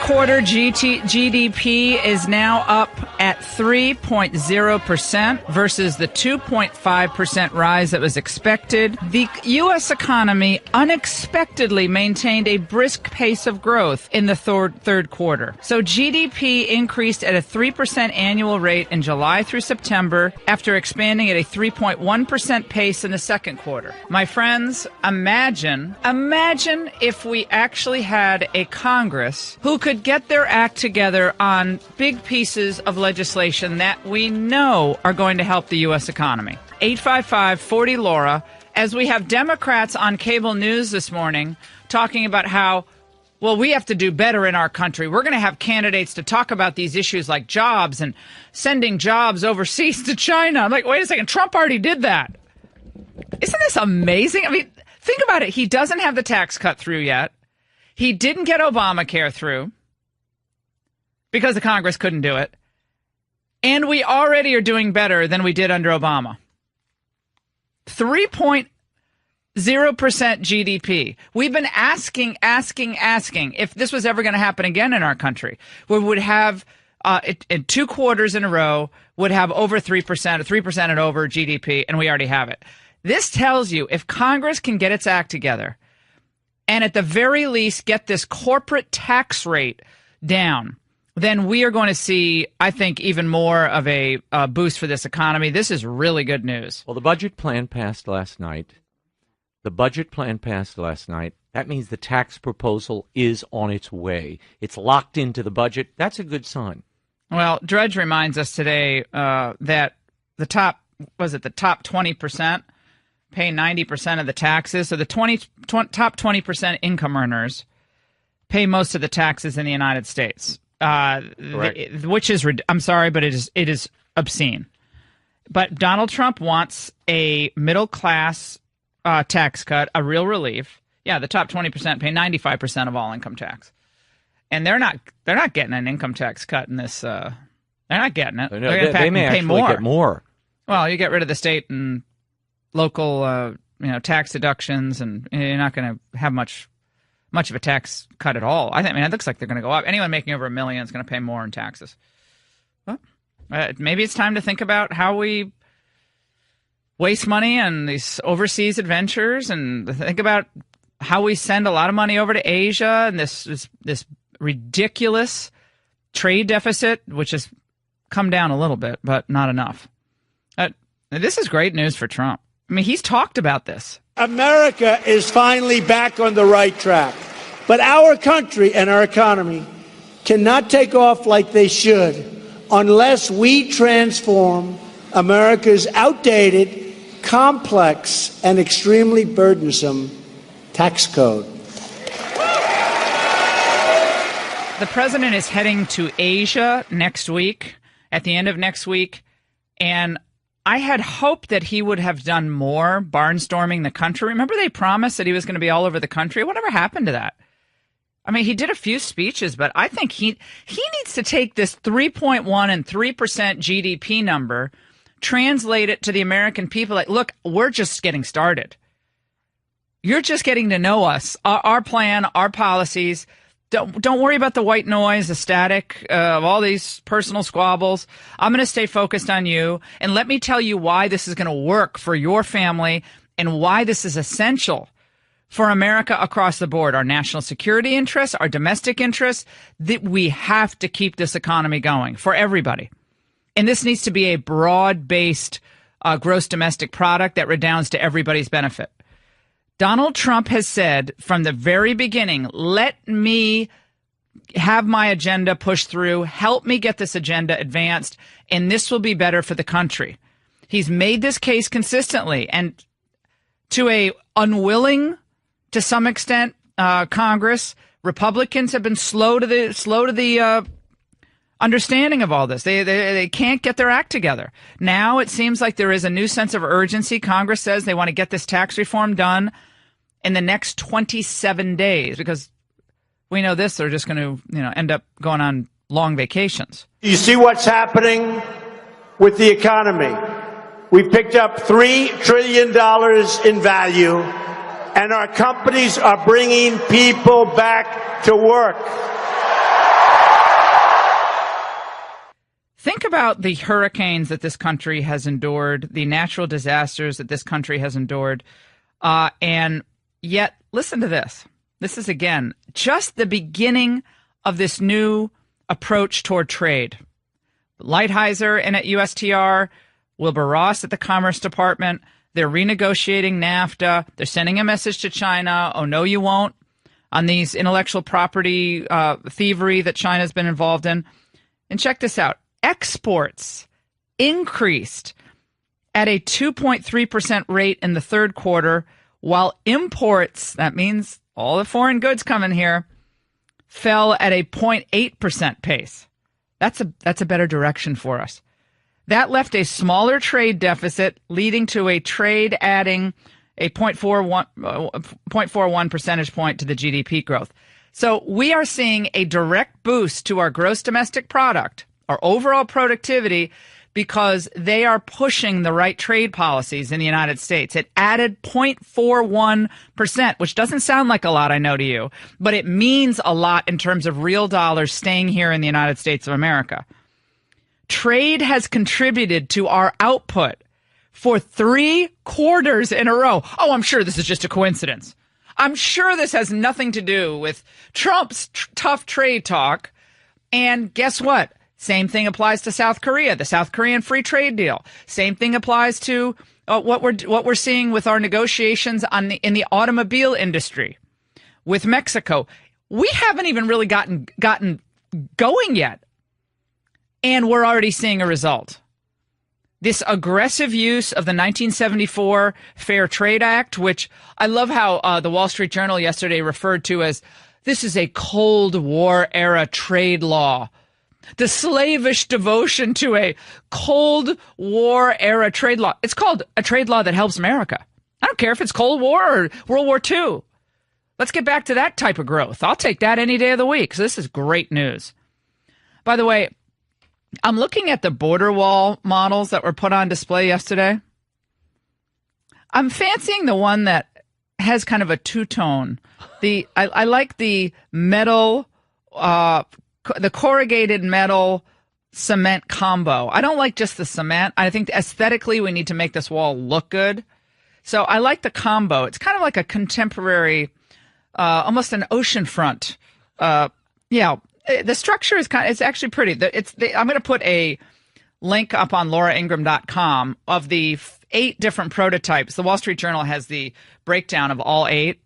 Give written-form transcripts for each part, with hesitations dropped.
quarter GDP is now up at 3.0% versus the 2.5% rise that was expected. The U.S. economy unexpectedly maintained a brisk pace of growth in the third quarter. So GDP increased at a 3% annual rate in July through September after expanding at a 3.1% pace in the second quarter. My friends, imagine if we actually had a Congress who could get their act together on big pieces of legislation that we know are going to help the U.S. economy. 855-40-LAURA, as we have Democrats on cable news this morning talking about how, well, we have to do better in our country. We're going to have candidates to talk about these issues like jobs and sending jobs overseas to China. I'm like, wait a second, Trump already did that. Isn't this amazing? I mean, think about it. He doesn't have the tax cut through yet. He didn't get Obamacare through because the Congress couldn't do it. And we already are doing better than we did under Obama. 3.0% GDP. We've been asking if this was ever going to happen again in our country. We would have, in 2 quarters in a row, would have over 3%, 3% and over GDP, and we already have it. This tells you if Congress can get its act together and at the very least get this corporate tax rate down, then we are going to see, I think, even more of a boost for this economy. This is really good news. Well, the budget plan passed last night. That means the tax proposal is on its way. It's locked into the budget. That's a good sign. Well, Drudge reminds us today that the top 20% pay 90% of the taxes. So the top 20% income earners pay most of the taxes in the United States. Which is, I'm sorry, but it is obscene. But Donald Trump wants a middle class tax cut, a real relief. Yeah, the top 20% pay 95% of all income tax, and they're not getting an income tax cut in this. They're not getting it. They may pay actually get more. Well, you get rid of the state and local, tax deductions, and you're not going to have much of a tax cut at all. I mean, it looks like they're going to go up. Anyone making over $1 million is going to pay more in taxes. Well, maybe it's time to think about how we waste money on these overseas adventures, and think about how we send a lot of money over to Asia and this ridiculous trade deficit, which has come down a little bit, but not enough. This is great news for Trump. I mean, he's talked about this. America is finally back on the right track. But our country and our economy cannot take off like they should unless we transform America's outdated, complex, and extremely burdensome tax code. The president is heading to Asia next week, at the end of next week, and I had hoped that he would have done more barnstorming the country. Remember they promised that he was going to be all over the country? Whatever happened to that? I mean, he did a few speeches, but I think he needs to take this 3.1 and 3% GDP number, translate it to the American people. Like, look, we're just getting started. You're just getting to know us, our plan, our policies. Don't worry about the white noise, the static of all these personal squabbles. I'm going to stay focused on you. And let me tell you why this is going to work for your family and why this is essential for America across the board. Our national security interests, our domestic interests, that we have to keep this economy going for everybody. And this needs to be a broad-based gross domestic product that redounds to everybody's benefit. Donald Trump has said from the very beginning, let me have my agenda pushed through, help me get this agenda advanced, and this will be better for the country. He's made this case consistently, and to a unwilling, to some extent, Congress, Republicans have been slow to the understanding of all this. They can't get their act together. Now it seems like there is a new sense of urgency. Congress says they want to get this tax reform done in the next 27 days, because we know this, they're just going to, end up going on long vacations. You see what's happening with the economy. We've picked up $3 trillion in value, and our companies are bringing people back to work. Think about the hurricanes that this country has endured, the natural disasters that this country has endured, and yet, listen to this. This is, again, just the beginning of this new approach toward trade. Lighthizer and at USTR, Wilbur Ross at the Commerce Department, they're renegotiating NAFTA. They're sending a message to China, oh, no, you won't, on these intellectual property thievery that China's been involved in. And check this out. Exports increased at a 2.3% rate in the third quarter, while imports, that means all the foreign goods coming here, fell at a 0.8% pace. That's a better direction for us. That left a smaller trade deficit, leading to a trade adding a 0.41 percentage point to the GDP growth. So we are seeing a direct boost to our gross domestic product, our overall productivity, because they are pushing the right trade policies in the United States. It added 0.41%, which doesn't sound like a lot, I know to you, but it means a lot in terms of real dollars staying here in the United States of America. Trade has contributed to our output for 3 quarters in a row. Oh, I'm sure this is just a coincidence. I'm sure this has nothing to do with Trump's tough trade talk. And guess what? Same thing applies to South Korea, the South Korean free trade deal. Same thing applies to what we're seeing with our negotiations in the automobile industry with Mexico. We haven't even really gotten going yet, and we're already seeing a result. This aggressive use of the 1974 Fair Trade Act, which I love how the Wall Street Journal yesterday referred to as, this is a Cold War era trade law. The slavish devotion to a Cold War era trade law. It's called a trade law that helps America. I don't care if it's Cold War or World War II. Let's get back to that type of growth. I'll take that any day of the week. So this is great news. By the way, I'm looking at the border wall models that were put on display yesterday. I'm fancying the one that has kind of a two-tone. I like the metal, the corrugated metal cement combo. I don't like just the cement. I think aesthetically we need to make this wall look good. So I like the combo. It's kind of like a contemporary, almost an oceanfront. The structure is it's actually pretty. I'm going to put a link up on lauraingraham.com of the 8 different prototypes. The Wall Street Journal has the breakdown of all 8.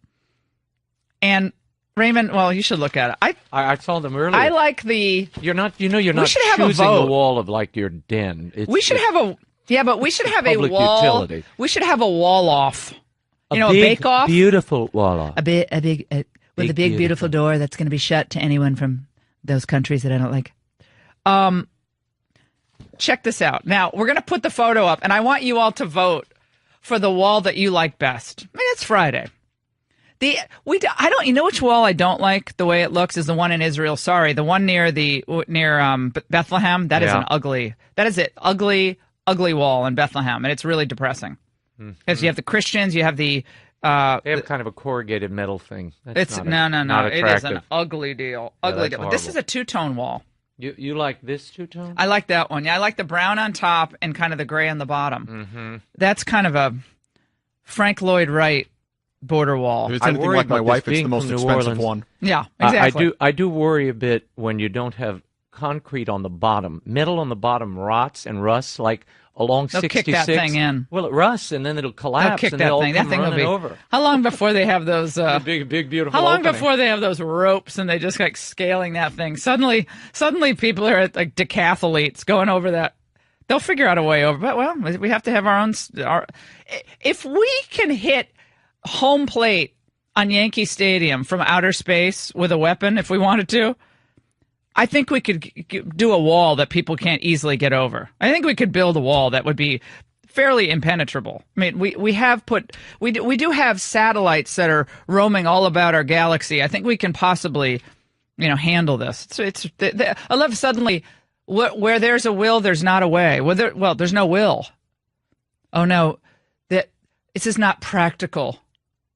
And Raymond, well, you should look at it. I saw them earlier. I like the. You're not choosing the wall of like your den. We should have a public wall. Utility. We should have a wall off. A big, bake off. Beautiful wall off. With a big beautiful door that's going to be shut to anyone from those countries that I don't like. Check this out. Now, we're going to put the photo up, and I want you all to vote for the wall that you like best. I mean, it's Friday. You know which wall I don't like the way it looks is the one in Israel. Sorry, the one near Bethlehem. That is an ugly wall in Bethlehem, and it's really depressing. Because you have the Christians, you have the. They have kind of a corrugated metal thing. No. It is an ugly deal. Ugly deal. But this is a two-tone wall. You like this two-tone? I like that one. Yeah, I like the brown on top and kind of the gray on the bottom. Mm-hmm. That's kind of a Frank Lloyd Wright border wall. If it's anything like my wife, it's the most expensive one. Yeah, exactly. I do worry a bit when you don't have concrete on the bottom. Metal on the bottom rots and rusts like along They'll 66. Kick that thing in. Well, it rusts and then it'll collapse. They'll kick and that thing. That thing will be over. How long before they have those? Big, beautiful. How long opening. before they have those ropes and they just like scaling that thing? Suddenly people are like decathletes going over that. They'll figure out a way over. But well, we have to have our own. If we can hit home plate on Yankee Stadium from outer space with a weapon, if we wanted to, I think we could do a wall that people can't easily get over. I think we could build a wall that would be fairly impenetrable. I mean, we do have satellites that are roaming all about our galaxy. I think we can possibly, handle this. I love suddenly where there's a will, there's not a way. There's no will. Oh no, this is not practical.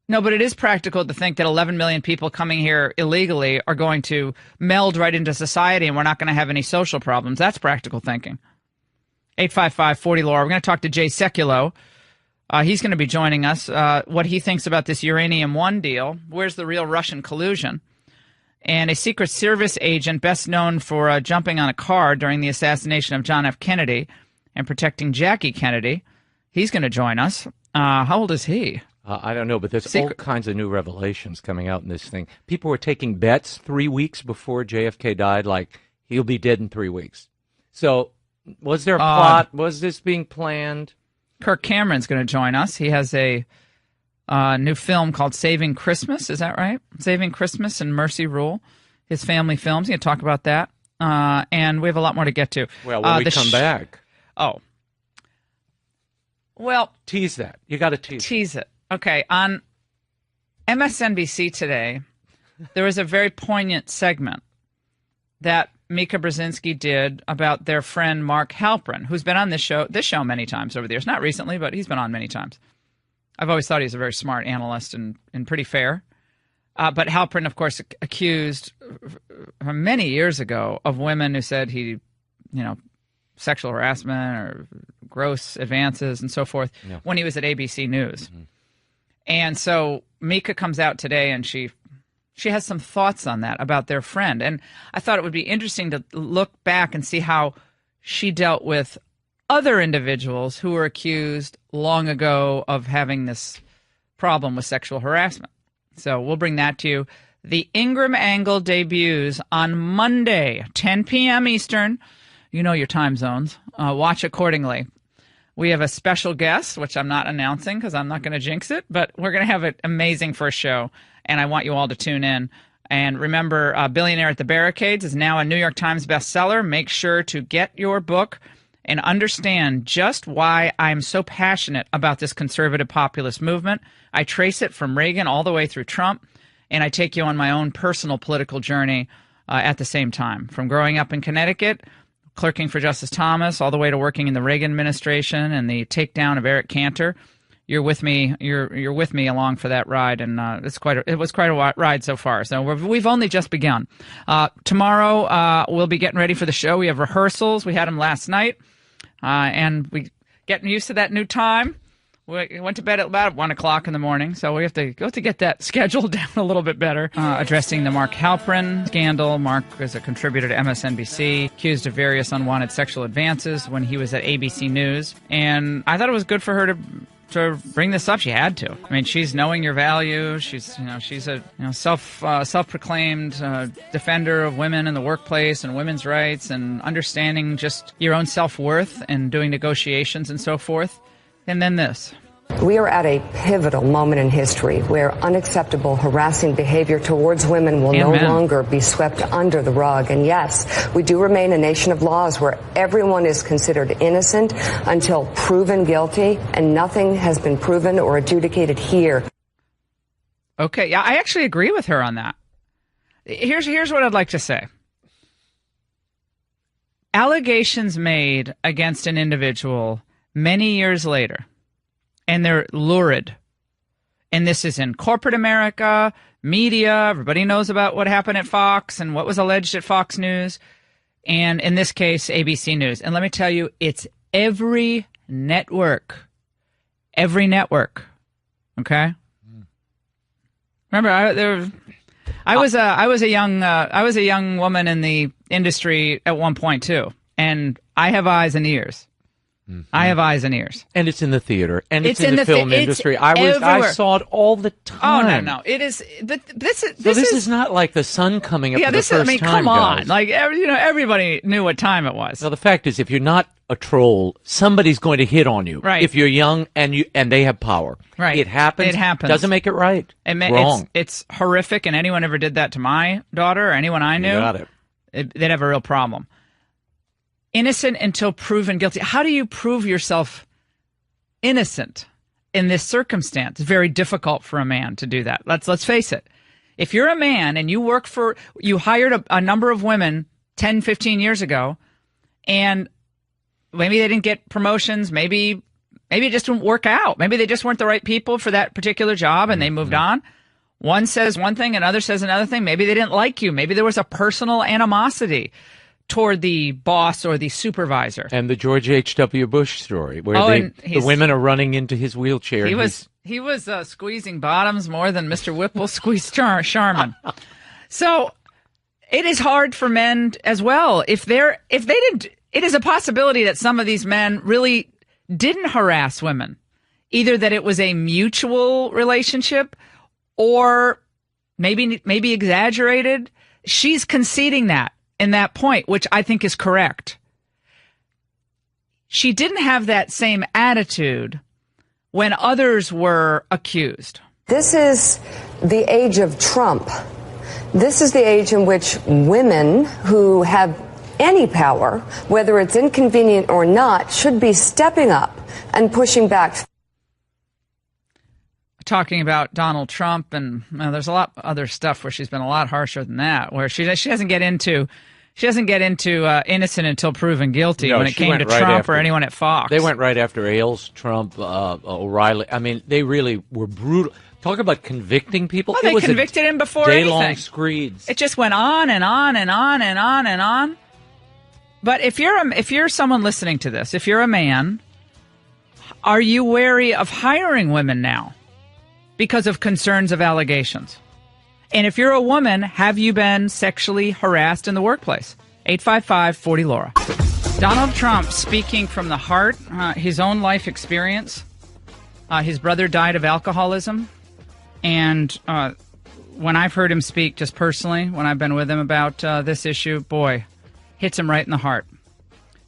No, but it is practical to think that 11 million people coming here illegally are going to meld right into society and we're not going to have any social problems. That's practical thinking. 855-40-LAURA. We're going to talk to Jay Sekulow. He's going to be joining us. What he thinks about this Uranium One deal. Where's the real Russian collusion? And a Secret Service agent best known for jumping on a car during the assassination of John F. Kennedy and protecting Jackie Kennedy. He's going to join us. How old is he? I don't know, but there's all kinds of new revelations coming out in this thing. People were taking bets 3 weeks before JFK died, like he'll be dead in 3 weeks. So was there a plot? Was this being planned? Kirk Cameron's going to join us. He has a new film called Saving Christmas. Is that right? Saving Christmas and Mercy Rule. His family films. He's going to talk about that. And we have a lot more to get to. Well, when we come back. Oh. Well. Tease that. You got to tease it. Okay, on MSNBC today, there was a very poignant segment that Mika Brzezinski did about their friend Mark Halperin, who's been on this show many times over the years. Not recently, but he's been on many times. I've always thought he's a very smart analyst and pretty fair. But Halperin, of course, accused many years ago of women who said he, sexual harassment or gross advances and so forth when he was at ABC News. Mm-hmm. And so Mika comes out today and she has some thoughts on that about their friend. And I thought it would be interesting to look back and see how she dealt with other individuals who were accused long ago of having this problem with sexual harassment. So we'll bring that to you. The Ingraham Angle debuts on Monday, 10 p.m. Eastern. You know your time zones. Watch accordingly. We have a special guest, which I'm not announcing because I'm not going to jinx it, but we're going to have an amazing first show, and I want you all to tune in. And remember, Billionaire at the Barricades is now a New York Times bestseller. Make sure to get your book and understand just why I'm so passionate about this conservative populist movement. I trace it from Reagan all the way through Trump, and I take you on my own personal political journey at the same time. From growing up in Connecticut, clerking for Justice Thomas, all the way to working in the Reagan administration and the takedown of Eric Cantor. You're with me. You're with me along for that ride, and it was quite a ride so far. So we've only just begun. Tomorrow we'll be getting ready for the show. We have rehearsals. We had them last night, and we getting used to that new time. We went to bed at about 1 o'clock in the morning, so we have to get that schedule down a little bit better. Addressing the Mark Halperin scandal. Mark is a contributor to MSNBC, accused of various unwanted sexual advances when he was at ABC News. And I thought it was good for her to bring this up. She had to. I mean, she's knowing your value. She's a self-proclaimed defender of women in the workplace and women's rights and understanding just your own self-worth and doing negotiations and so forth. And then this. We are at a pivotal moment in history where unacceptable harassing behavior towards women will no longer be swept under the rug. And yes, we do remain a nation of laws where everyone is considered innocent until proven guilty, and nothing has been proven or adjudicated here. Okay, yeah, I actually agree with her on that. Here's what I'd like to say. Allegations made against an individual many years later, and they're lurid. And this is in corporate America, media. Everybody knows about what happened at Fox and what was alleged at Fox News, and in this case, ABC News. And let me tell you, it's every network. Every network. Okay? Remember, I was a young woman in the industry at one point too, and I have eyes and ears. Mm-hmm. I have eyes and ears. And it's in the theater. And it's in the film industry. I saw it all the time. Oh, no. It is. This is not like the sun coming up for the first time, come on. guys. Like, everybody knew what time it was. Well, the fact is, if you're not a troll, somebody's going to hit on you. Right. If you're young and they have power. Right. It happens. It happens. Doesn't make it right. Wrong. It's horrific, and anyone ever did that to my daughter or anyone I knew, you got it. They'd have a real problem. Innocent until proven guilty. How do you prove yourself innocent in this circumstance? It's very difficult for a man to do that. Let's face it. If you're a man and you hired a number of women 10, 15 years ago, and maybe they didn't get promotions, maybe Maybe it just didn't work out. Maybe they just weren't the right people for that particular job and they moved on. One says one thing, another says another thing. Maybe they didn't like you. Maybe there was a personal animosity toward the boss or the supervisor. And the George H.W. Bush story, where the women are running into his wheelchair. He was squeezing bottoms more than Mr. Whipple squeezed Charmin. So it is hard for men as well. If they didn't, it is a possibility that some of these men really didn't harass women, either that it was a mutual relationship or maybe exaggerated. She's conceding that in that point, which I think is correct. She didn't have that same attitude when others were accused. This is the age of Trump. This is the age in which women who have any power, whether it's inconvenient or not, should be stepping up and pushing back. Talking about Donald Trump, and there's a lot of other stuff where she's been a lot harsher than that, where she doesn't get into innocent until proven guilty when it came to Trump or anyone at Fox. They went right after Ailes, Trump, O'Reilly. I mean, they really were brutal. Talk about convicting people. Well, they convicted him before anything. Day-long screeds. It just went on and on and on and on and on. But if you're someone listening to this, if you're a man, are you wary of hiring women now because of concerns of allegations? And if you're a woman, have you been sexually harassed in the workplace? 855-40-LAURA. Donald Trump speaking from the heart, his own life experience. His brother died of alcoholism. And when I've heard him speak just personally, when I've been with him about this issue, boy, hits him right in the heart.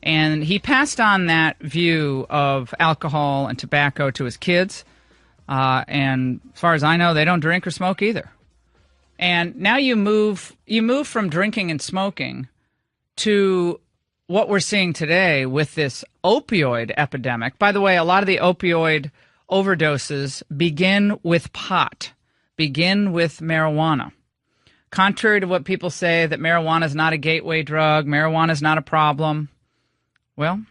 And he passed on that view of alcohol and tobacco to his kids. And as far as I know, they don't drink or smoke either. And now you move from drinking and smoking to what we're seeing today with this opioid epidemic. By the way, a lot of the opioid overdoses begin with pot, begin with marijuana. Contrary to what people say that marijuana is not a gateway drug, marijuana is not a problem. Well,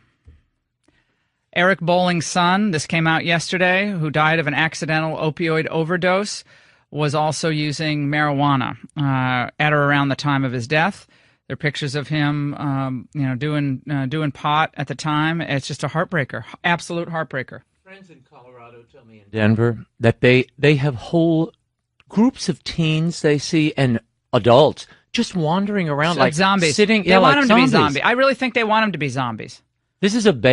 Eric Bolling's son, this came out yesterday, who died of an accidental opioid overdose, was also using marijuana at or around the time of his death. There are pictures of him, doing pot at the time. It's just a heartbreaker, absolute heartbreaker. Friends in Colorado tell me in Denver that they have whole groups of teens they see and adults just wandering around like zombies. Sitting, they want like them zombies. To be zombies. I really think they want them to be zombies. This is and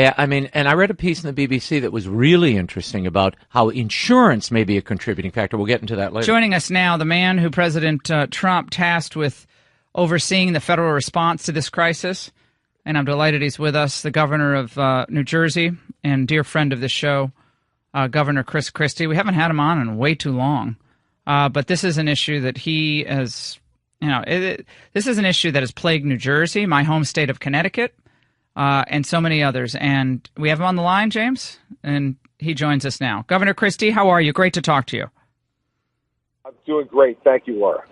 I read a piece in the BBC that was really interesting about how insurance may be a contributing factor. We'll get into that later. Joining us now, the man who President Trump tasked with overseeing the federal response to this crisis, and I'm delighted he's with us, the governor of New Jersey and dear friend of the show, Governor Chris Christie. We haven't had him on in way too long, but this is an issue that he has, this is an issue that has plagued New Jersey, my home state of Connecticut, and so many others. And we have him on the line, James, and he joins us now. Governor Christie, how are you? Great to talk to you. I'm doing great. Thank you, Laura.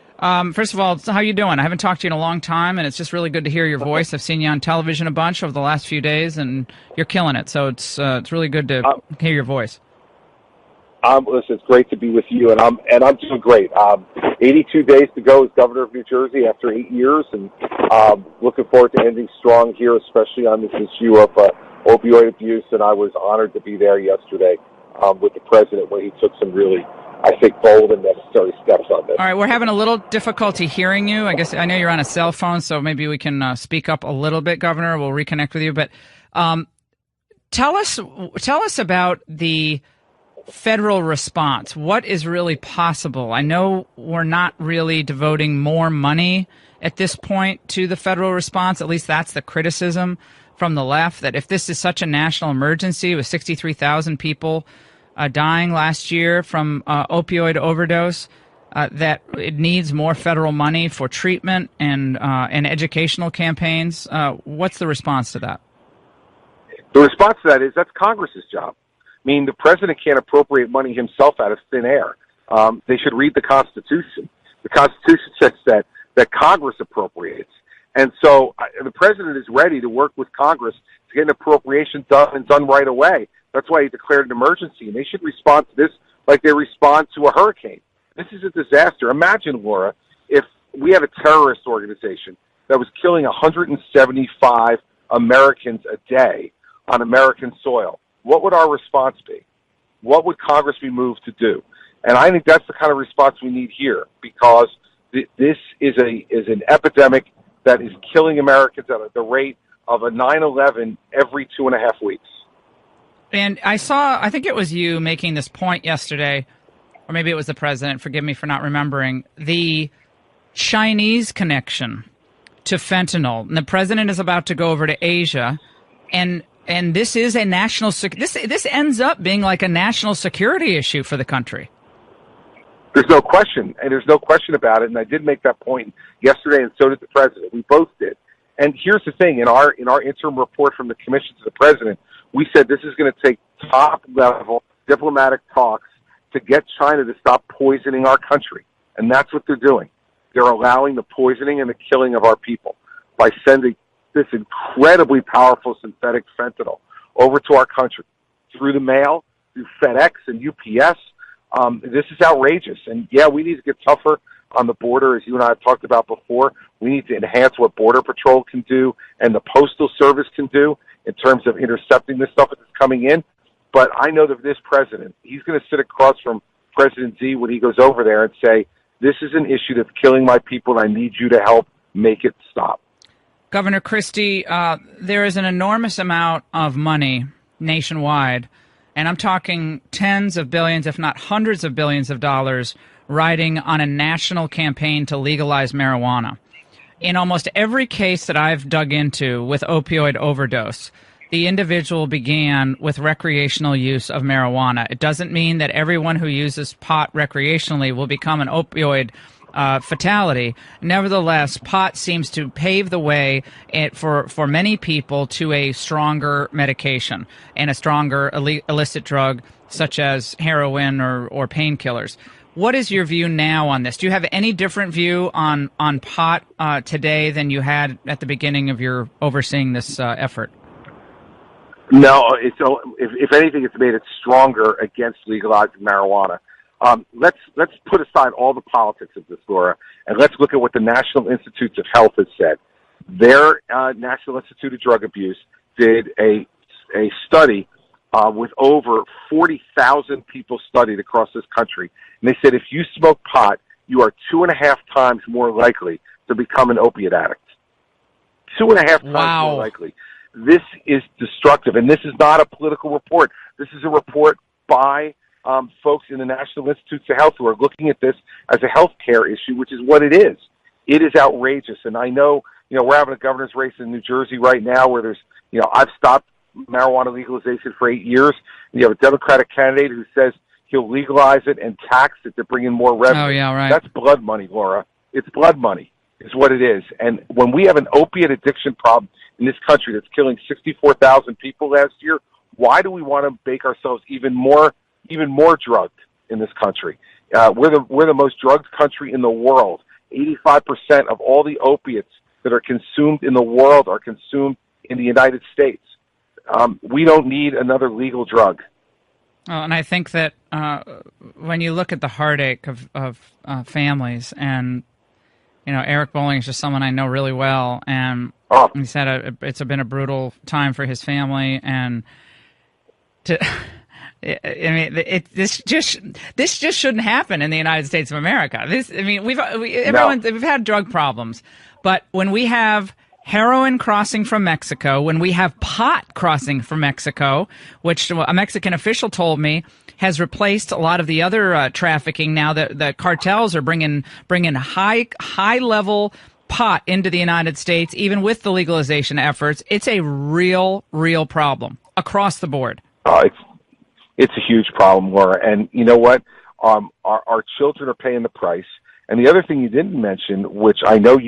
First of all, how you doing? I haven't talked to you in a long time, and it's just really good to hear your voice. I've seen you on television a bunch over the last few days, and you're killing it. So it's really good to hear your voice. Listen, it's great to be with you, and I'm doing great. 82 days to go as governor of New Jersey after 8 years, and looking forward to ending strong here, especially on this issue of opioid abuse. And I was honored to be there yesterday with the president when he took some really, I think, bold and necessary steps on this. All right, we're having a little difficulty hearing you. I know you're on a cell phone, so maybe we can speak up a little bit, Governor. We'll reconnect with you. But tell us about the federal response. What is really possible? I know we're not really devoting more money at this point to the federal response. At least that's the criticism from the left, that if this is such a national emergency with 63,000 people dying last year from opioid overdose, that it needs more federal money for treatment and educational campaigns. What's the response to that? The response to that is that's Congress's job. I mean, the president can't appropriate money himself out of thin air. They should read the Constitution. The Constitution says that Congress appropriates. And so the president is ready to work with Congress to get an appropriation done and done right away. That's why he declared an emergency, and they should respond to this like they respond to a hurricane. This is a disaster. Imagine, Laura, if we had a terrorist organization that was killing 175 Americans a day on American soil. What would our response be? What would Congress be moved to do? And I think that's the kind of response we need here, because this is an epidemic that is killing Americans at the rate of a 9/11 every 2.5 weeks. And I think it was you making this point yesterday, or maybe it was the president, forgive me for not remembering, the Chinese connection to fentanyl. And the president is about to go over to Asia, and this is a national this ends up being like a national security issue for the country. There's no question, and there's no question about it. And I did make that point yesterday, and so did the president. We both did. And here's the thing: in our interim report from the commission to the president, we said this is going to take top-level diplomatic talks to get China to stop poisoning our country, and that's what they're doing. They're allowing the poisoning and the killing of our people by sending this incredibly powerful synthetic fentanyl over to our country through the mail, through FedEx and UPS. This is outrageous. And, yeah, we need to get tougher on the border, as you and I have talked about before. We need to enhance what Border Patrol can do and the Postal Service can do in terms of intercepting this stuff that's coming in. But I know that this president, he's going to sit across from President Xi when he goes over there and say, this is an issue that's killing my people, and I need you to help make it stop. Governor Christie, there is an enormous amount of money nationwide, and I'm talking tens of billions, if not hundreds of billions of dollars, riding on a national campaign to legalize marijuana. In almost every case that I've dug into with opioid overdose, the individual began with recreational use of marijuana. It doesn't mean that everyone who uses pot recreationally will become an opioid fatality. Nevertheless, pot seems to pave the way for many people to a stronger medication and a stronger illicit drug such as heroin or painkillers. What is your view now on this? Do you have any different view on pot today than you had at the beginning of your overseeing this effort? No, if anything, it's made it stronger against legalizing marijuana. Let's put aside all the politics of this, Laura, and let's look at what the National Institutes of Health has said. Their National Institute of Drug Abuse did a study with over 40,000 people studied across this country, and they said if you smoke pot, you are 2.5 times more likely to become an opiate addict. 2.5 times more likely. This is destructive, and this is not a political report. This is a report by folks in the National Institutes of Health who are looking at this as a health care issue, which is what it is. It is outrageous, and I know, we're having a governor's race in New Jersey right now where there's, I've stopped marijuana legalization for 8 years, and you have a Democratic candidate who says he'll legalize it and tax it to bring in more revenue. Oh, yeah, right. That's blood money, Laura. It's blood money is what it is. And when we have an opiate addiction problem in this country that's killing 64,000 people last year, why do we want to make ourselves even more drugged in this country? We're the most drugged country in the world. 85% of all the opiates that are consumed in the world are consumed in the United States. We don't need another legal drug. Well, and I think that when you look at the heartache of families, and Eric Bolling is just someone I know really well, and he said it's been a brutal time for his family, and this just shouldn't happen in the United States of America. We've had drug problems, but when we have heroin crossing from Mexico, when we have pot crossing from Mexico, which a Mexican official told me has replaced a lot of the other trafficking now that the cartels are bringing high level pot into the United States, even with the legalization efforts. It's a real problem across the board. It's a huge problem, Laura. And you know what? Our children are paying the price. And the other thing you didn't mention, which I know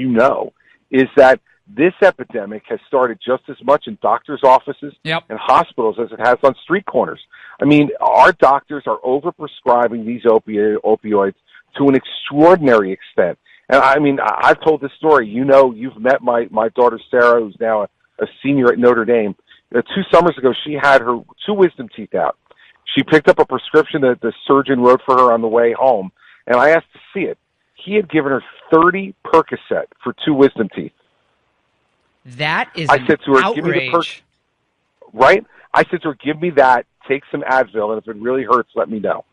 is that this epidemic has started just as much in doctors' offices and hospitals as it has on street corners. I mean, our doctors are overprescribing these opioids to an extraordinary extent. And I mean, I've told this story. You've met my daughter Sarah, who's now a senior at Notre Dame. 2 summers ago, she had her 2 wisdom teeth out. She picked up a prescription that the surgeon wrote for her on the way home, and I asked to see it. He had given her 30 Percocet for 2 wisdom teeth. That is I said to her, outrage. "Give me the right?" I said to her, "Give me that, take some Advil, and if it really hurts, let me know."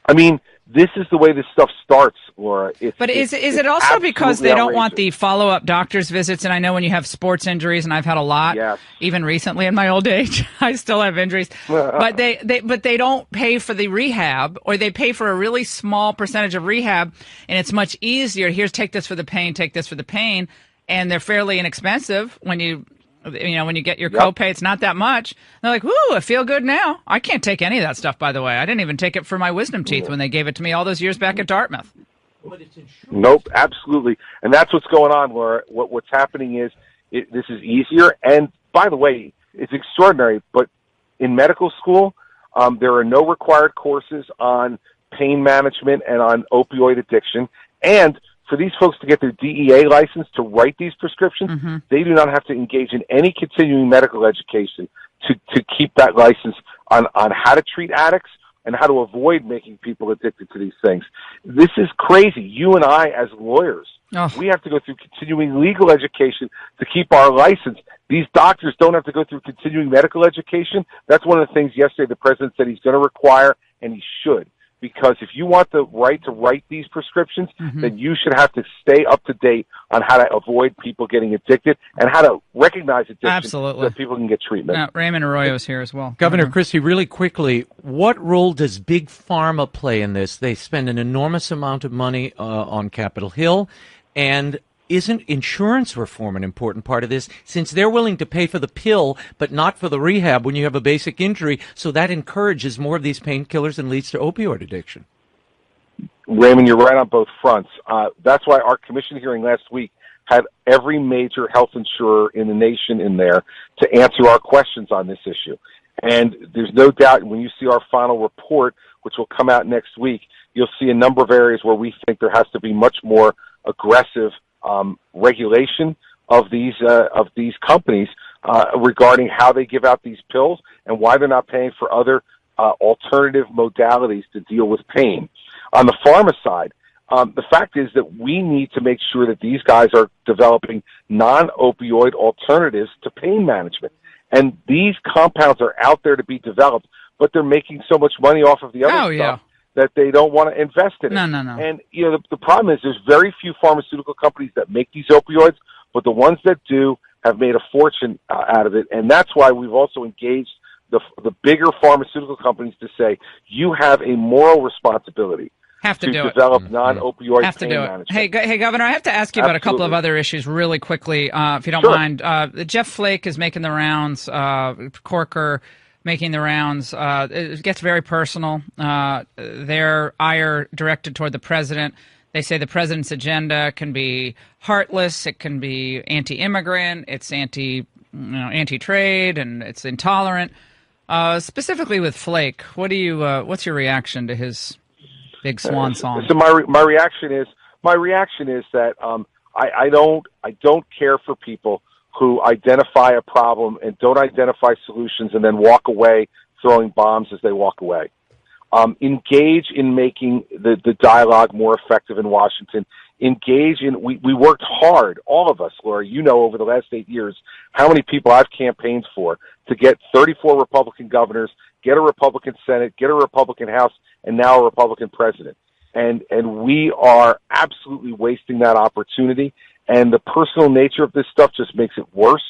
I mean, this is the way this stuff starts, Laura. But is it also because they don't want the follow-up doctor's visits? And I know when you have sports injuries, and I've had a lot, even recently in my old age, I still have injuries. But they don't pay for the rehab, or they pay for a really small percentage of rehab, and it's much easier. Here's, take this for the pain, take this for the pain, and they're fairly inexpensive when you get your copay. It's not that much. They're like, "Woo, I feel good now." I can't take any of that stuff, by the way. I didn't even take it for my wisdom teeth when they gave it to me all those years back at Dartmouth. Nope, absolutely. And that's what's going on, Laura. What's happening is this is easier. And by the way, it's extraordinary, but in medical school, there are no required courses on pain management and on opioid addiction. And for these folks to get their DEA license to write these prescriptions, they do not have to engage in any continuing medical education to keep that license on how to treat addicts and how to avoid making people addicted to these things. This is crazy. You and I, as lawyers, we have to go through continuing legal education to keep our license. These doctors don't have to go through continuing medical education. That's one of the things yesterday the president said he's going to require, and he should. Because if you want the right to write these prescriptions, then you should have to stay up to date on how to avoid people getting addicted and how to recognize addiction so that people can get treatment. Now, Raymond Arroyo is here as well. Governor Christie, really quickly, what role does Big Pharma play in this? They spend an enormous amount of money on Capitol Hill, and isn't insurance reform an important part of this, since they're willing to pay for the pill but not for the rehab when you have a basic injury, so that encourages more of these painkillers and leads to opioid addiction? Raymond, you're right on both fronts. That's why our commission hearing last week had every major health insurer in the nation in there to answer our questions on this issue. And there's no doubt when you see our final report, which will come out next week, you'll see a number of areas where we think there has to be much more aggressive regulation of these companies regarding how they give out these pills and why they're not paying for other alternative modalities to deal with pain. On the pharma side, the fact is that we need to make sure that these guys are developing non-opioid alternatives to pain management. And these compounds are out there to be developed, but they're making so much money off of the other stuff that they don't want to invest in it. No. And, the problem is there's very few pharmaceutical companies that make these opioids, but the ones that do have made a fortune out of it. And that's why we've also engaged the bigger pharmaceutical companies to say, you have a moral responsibility to develop non-opioid pain management. Hey, Governor, I have to ask you about a couple of other issues really quickly, if you don't mind. Jeff Flake is making the rounds, Corker making the rounds. It gets very personal. Their ire directed toward the president. They say the president's agenda can be heartless, it can be anti-immigrant, it's anti-trade, and it's intolerant. Specifically with Flake, what's your reaction to his big swan song? So my reaction is that I don't care for people who identify a problem and don't identify solutions and then walk away throwing bombs as they walk away. Engage in making the dialogue more effective in Washington. We worked hard, all of us, Laura, over the last 8 years, how many people I've campaigned for to get 34 Republican governors, get a Republican Senate, get a Republican House, and now a Republican president. And we are absolutely wasting that opportunity. And the personal nature of this stuff just makes it worse.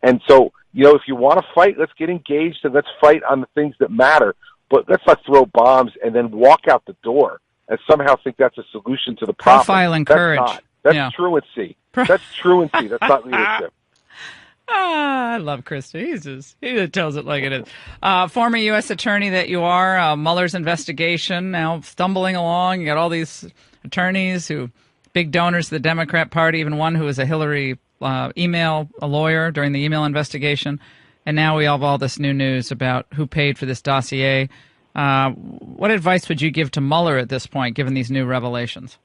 And so, if you want to fight, let's get engaged and let's fight on the things that matter. But let's not throw bombs and then walk out the door and somehow think that's a solution to the problem. Profile and courage. That's truancy. That's truancy. That's not leadership. I love Christie. He just tells it like it is. Former U.S. attorney that you are, Mueller's investigation now stumbling along. You got all these attorneys who big donors to the Democrat Party, even one who was a Hillary a lawyer during the email investigation. And now we have all this new news about who paid for this dossier. What advice would you give to Mueller at this point, given these new revelations?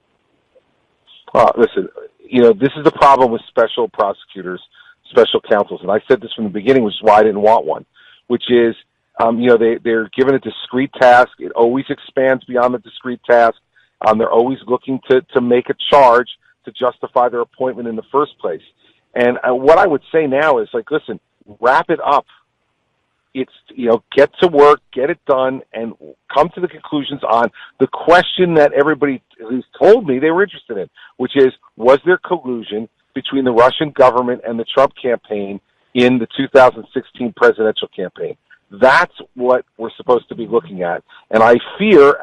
Listen, this is the problem with special prosecutors. special counsels. And I said this from the beginning, which is why I didn't want one, which is, they're given a discrete task. It always expands beyond the discrete task. They're always looking to make a charge to justify their appointment in the first place. And what I would say now is, like, listen, wrap it up. It's, get to work, get it done, and come to the conclusions on the question that everybody who's told me they were interested in, which is, was there collusion between the Russian government and the Trump campaign in the 2016 presidential campaign? That's what we're supposed to be looking at. And I fear,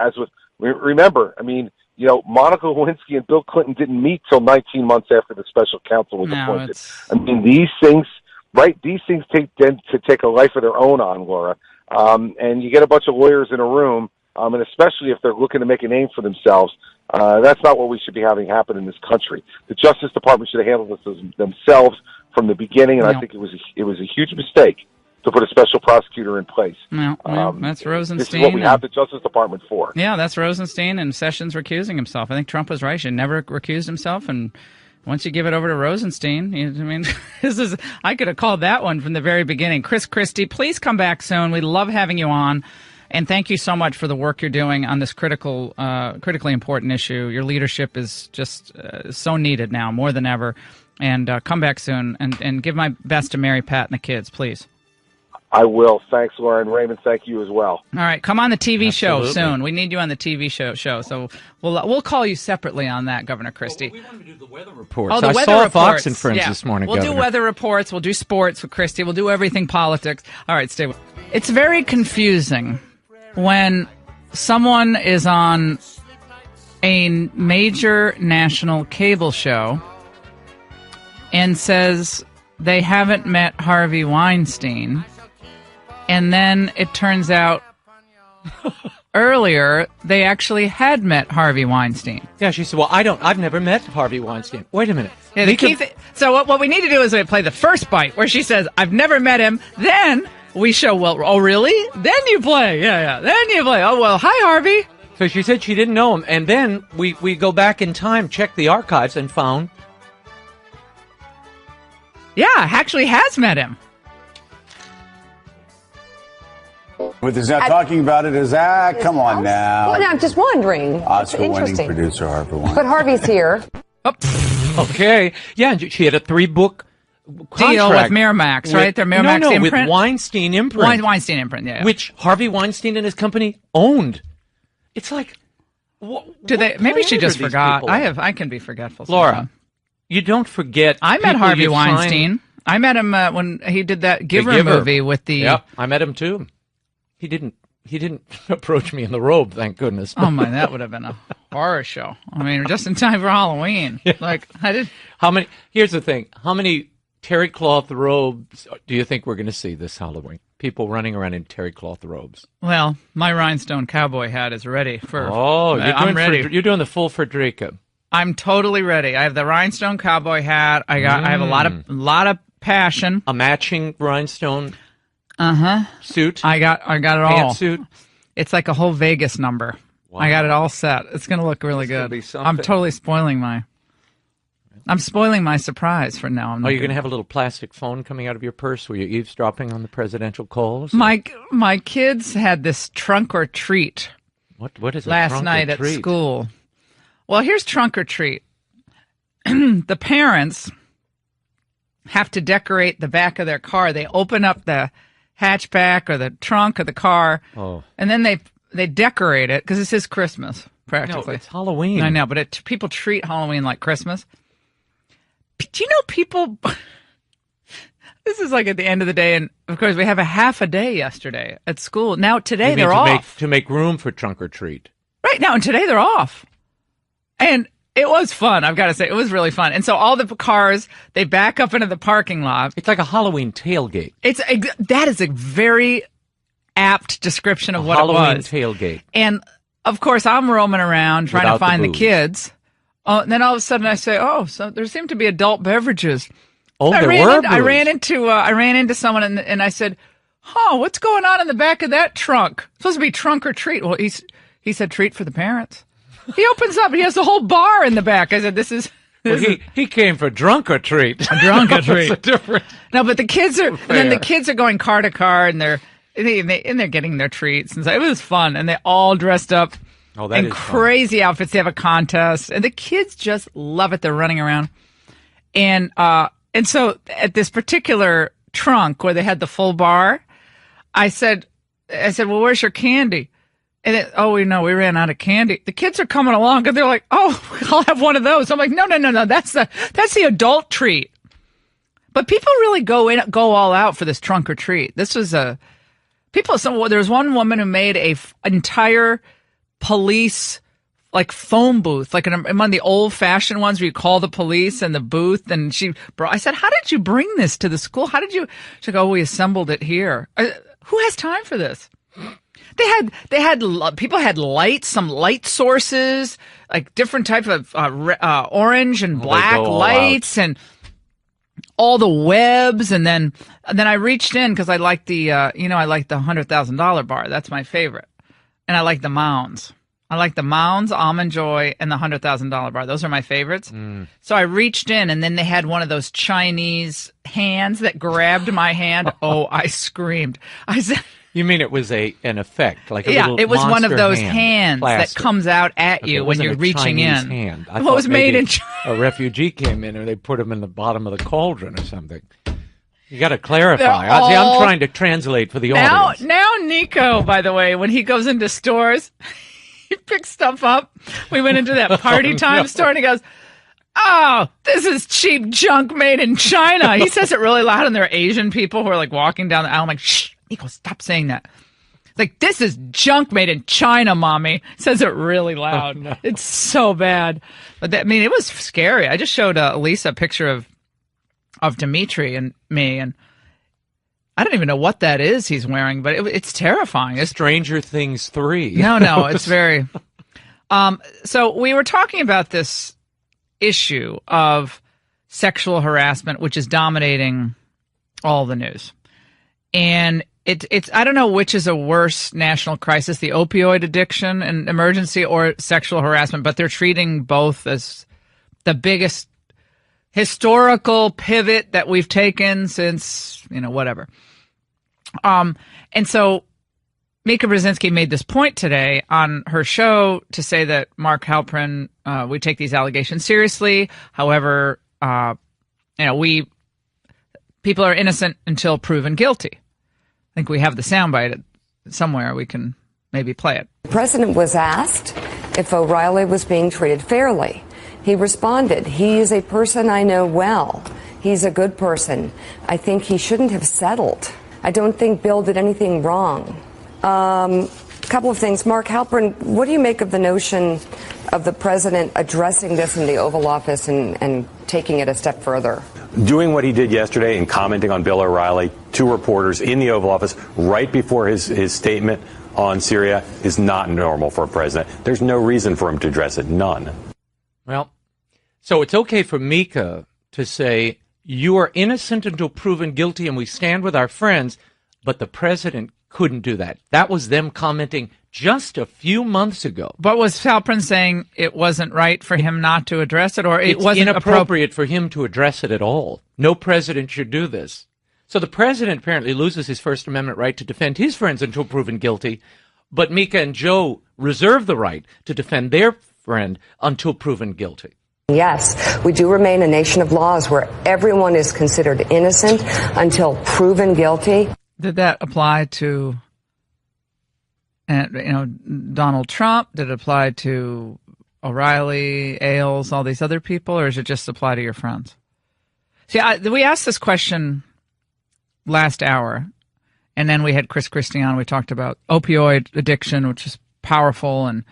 remember, Monica Lewinsky and Bill Clinton didn't meet till 19 months after the special counsel was appointed. These things tend to take a life of their own on, Laura. And you get a bunch of lawyers in a room, and especially if they're looking to make a name for themselves, that's not what we should be having happen in this country. The Justice Department should have handled this themselves from the beginning, and I think it was a huge mistake to put a special prosecutor in place. That's Rosenstein. This is what we have the Justice Department for. Yeah, that's Rosenstein, and Sessions recusing himself. I think Trump was right. He should never recused himself, and once you give it over to Rosenstein, I could have called that one from the very beginning. Chris Christie, please come back soon. We love having you on, and thank you so much for the work you're doing on this critically important issue. Your leadership is just so needed now, more than ever. And come back soon, and give my best to Mary Pat and the kids, please. I will. Thanks, Laura, and Raymond. Thank you as well. All right, come on the TV show soon. We need you on the TV show. So we'll call you separately on that, Governor Christie. We want to do the weather reports. I saw Fox and Friends this morning. We'll do weather reports. We'll do sports with Christie. We'll do everything politics. All right, stay with. It's very confusing when someone is on a major national cable show and says they haven't met Harvey Weinstein. And then it turns out earlier they actually had met Harvey Weinstein. Yeah, she said, well, I've never met Harvey Weinstein. Wait a minute. Yeah, so what we need to do is we play the first bite where she says, I've never met him. Then we show, oh, really? Then you play. Yeah. Then you play. Oh, well, hi, Harvey. So she said she didn't know him. And then we go back in time, check the archives, and found. Yeah, actually has met him. What is not talking about it is, come on now. Well, I'm just wondering. Oscar-winning producer Harvey Weinstein. But Harvey's here. Okay. Yeah, she had a 3-book deal with Miramax, right? Their Miramax imprint? With Weinstein imprint. Weinstein imprint, yeah. Which Harvey Weinstein and his company owned. It's like, maybe she just forgot. I can be forgetful. Laura, sometimes. You don't forget. I met Harvey Weinstein. I met him when he did that Giver movie with the. Yep, I met him too. He didn't approach me in the robe, thank goodness. Oh my, that would have been a horror show. I mean, just in time for Halloween. Yeah. Like I did. Here's the thing. How many terry cloth robes do you think we're going to see this Halloween? People running around in terry cloth robes. Well, my rhinestone cowboy hat is ready for. Oh, I'm ready. You're doing the full Frederica. I'm totally ready. I have the rhinestone cowboy hat. I have a lot of passion. A matching rhinestone. Suit. I got it all. Pantsuit. It's like a whole Vegas number. Wow. I got it all set. It's going to look really good. I'm totally spoiling my surprise for now. You're going to have a little plastic phone coming out of your purse? Were you eavesdropping on the presidential calls? My kids had this trunk or treat. What is it? Last night at school. Well, here's trunk or treat. The parents have to decorate the back of their car. They open up the hatchback or the trunk of the car, and then they decorate it because this is Christmas practically. No, it's Halloween. I know, but people treat Halloween like Christmas. Do you know people? This is like at the end of the day, and of course we have a half a day yesterday at school. Now today they're off to make room for trunk or treat. Right now, and today they're off, and. It was fun, I've got to say. It was really fun. And so all the cars, they back up into the parking lot. It's like a Halloween tailgate. That is a very apt description of what it was. Halloween tailgate. And, of course, I'm roaming around trying to find the kids. And then all of a sudden I say, so there seem to be adult beverages. Oh, there were? I ran into someone and I said, what's going on in the back of that trunk? It's supposed to be trunk or treat. Well, he said treat for the parents. He opens up. He has the whole bar in the back. I said, "This is Well, he came for drunk or treat. A drunk or treat. Different. No, but the kids are. And then the kids are going car to car, and they're getting their treats, and so it was fun. And they all dressed up in crazy outfits. They have a contest, and the kids just love it. They're running around, and so at this particular trunk where they had the full bar, I said, well, where's your candy? And we ran out of candy. The kids are coming along and they're like, oh, I'll have one of those. I'm like, no. That's the adult treat. But people really go all out for this trunk or treat. This was there was one woman who made a entire police like phone booth, like one of the old fashioned ones where you call the police in the booth. And I said, how did you bring this to the school? She's like, oh, we assembled it here. Who has time for this? People had lights, some light sources, like different type of orange and black lights and all the webs. And then I reached in because I like the $100,000 bar. That's my favorite. And I like the Mounds. I like the Mounds, Almond Joy, and the $100,000 bar. Those are my favorites. So I reached in, and then they had one of those Chinese hands that grabbed my hand. Oh, I screamed. I said, you mean it was an effect, like a little it was one of those hands that comes out at you when you're reaching Chinese in. Hand. It was made in China. A refugee came in, or they put him in the bottom of the cauldron or something. You got to clarify. I'm trying to translate for the audience. Now, Nico, by the way, when he goes into stores, he picks stuff up. We went into that Party Time store, and he goes, oh, this is cheap junk made in China. He says it really loud, and there are Asian people who are like walking down the aisle. I'm like, shh. Nico, stop saying that. It's like, this is junk made in China, Mommy. Says it really loud. Oh, no. It's so bad. But it was scary. I just showed Elisa a picture of Dimitri and me, and I don't even know what that is he's wearing, but it's terrifying. It's Stranger Things 3. No, it's very... So we were talking about this issue of sexual harassment, which is dominating all the news. And it's I don't know which is a worse national crisis, the opioid addiction and emergency or sexual harassment, but they're treating both as the biggest historical pivot that we've taken since, whatever. And so Mika Brzezinski made this point today on her show to say that Mark Halperin, we take these allegations seriously. However, people are innocent until proven guilty. I think we have the soundbite somewhere. We can maybe play it. The president was asked if O'Reilly was being treated fairly. He responded, he is a person I know well. He's a good person. I think he shouldn't have settled. I don't think Bill did anything wrong. A couple of things. Mark Halperin, what do you make of the notion of the president addressing this in the Oval Office and taking it a step further? Doing what he did yesterday and commenting on Bill O'Reilly to reporters in the Oval Office right before his statement on Syria is not normal for a president. There's no reason for him to address it. None. Well, so it's okay for Mika to say, you are innocent until proven guilty and we stand with our friends, but the president couldn't do that. That was them commenting just a few months ago. But was Halperin saying it wasn't right for him not to address it, or it wasn't inappropriate for him to address it at all? No president should do this. So the president apparently loses his First Amendment right to defend his friends until proven guilty, but Mika and Joe reserve the right to defend their friend until proven guilty. Yes, we do remain a nation of laws where everyone is considered innocent until proven guilty. Did that apply to Donald Trump? Did it apply to O'Reilly, Ailes, all these other people, or does it just apply to your friends? See, we asked this question last hour, and then we had Chris Christie on. We talked about opioid addiction, which is powerful, and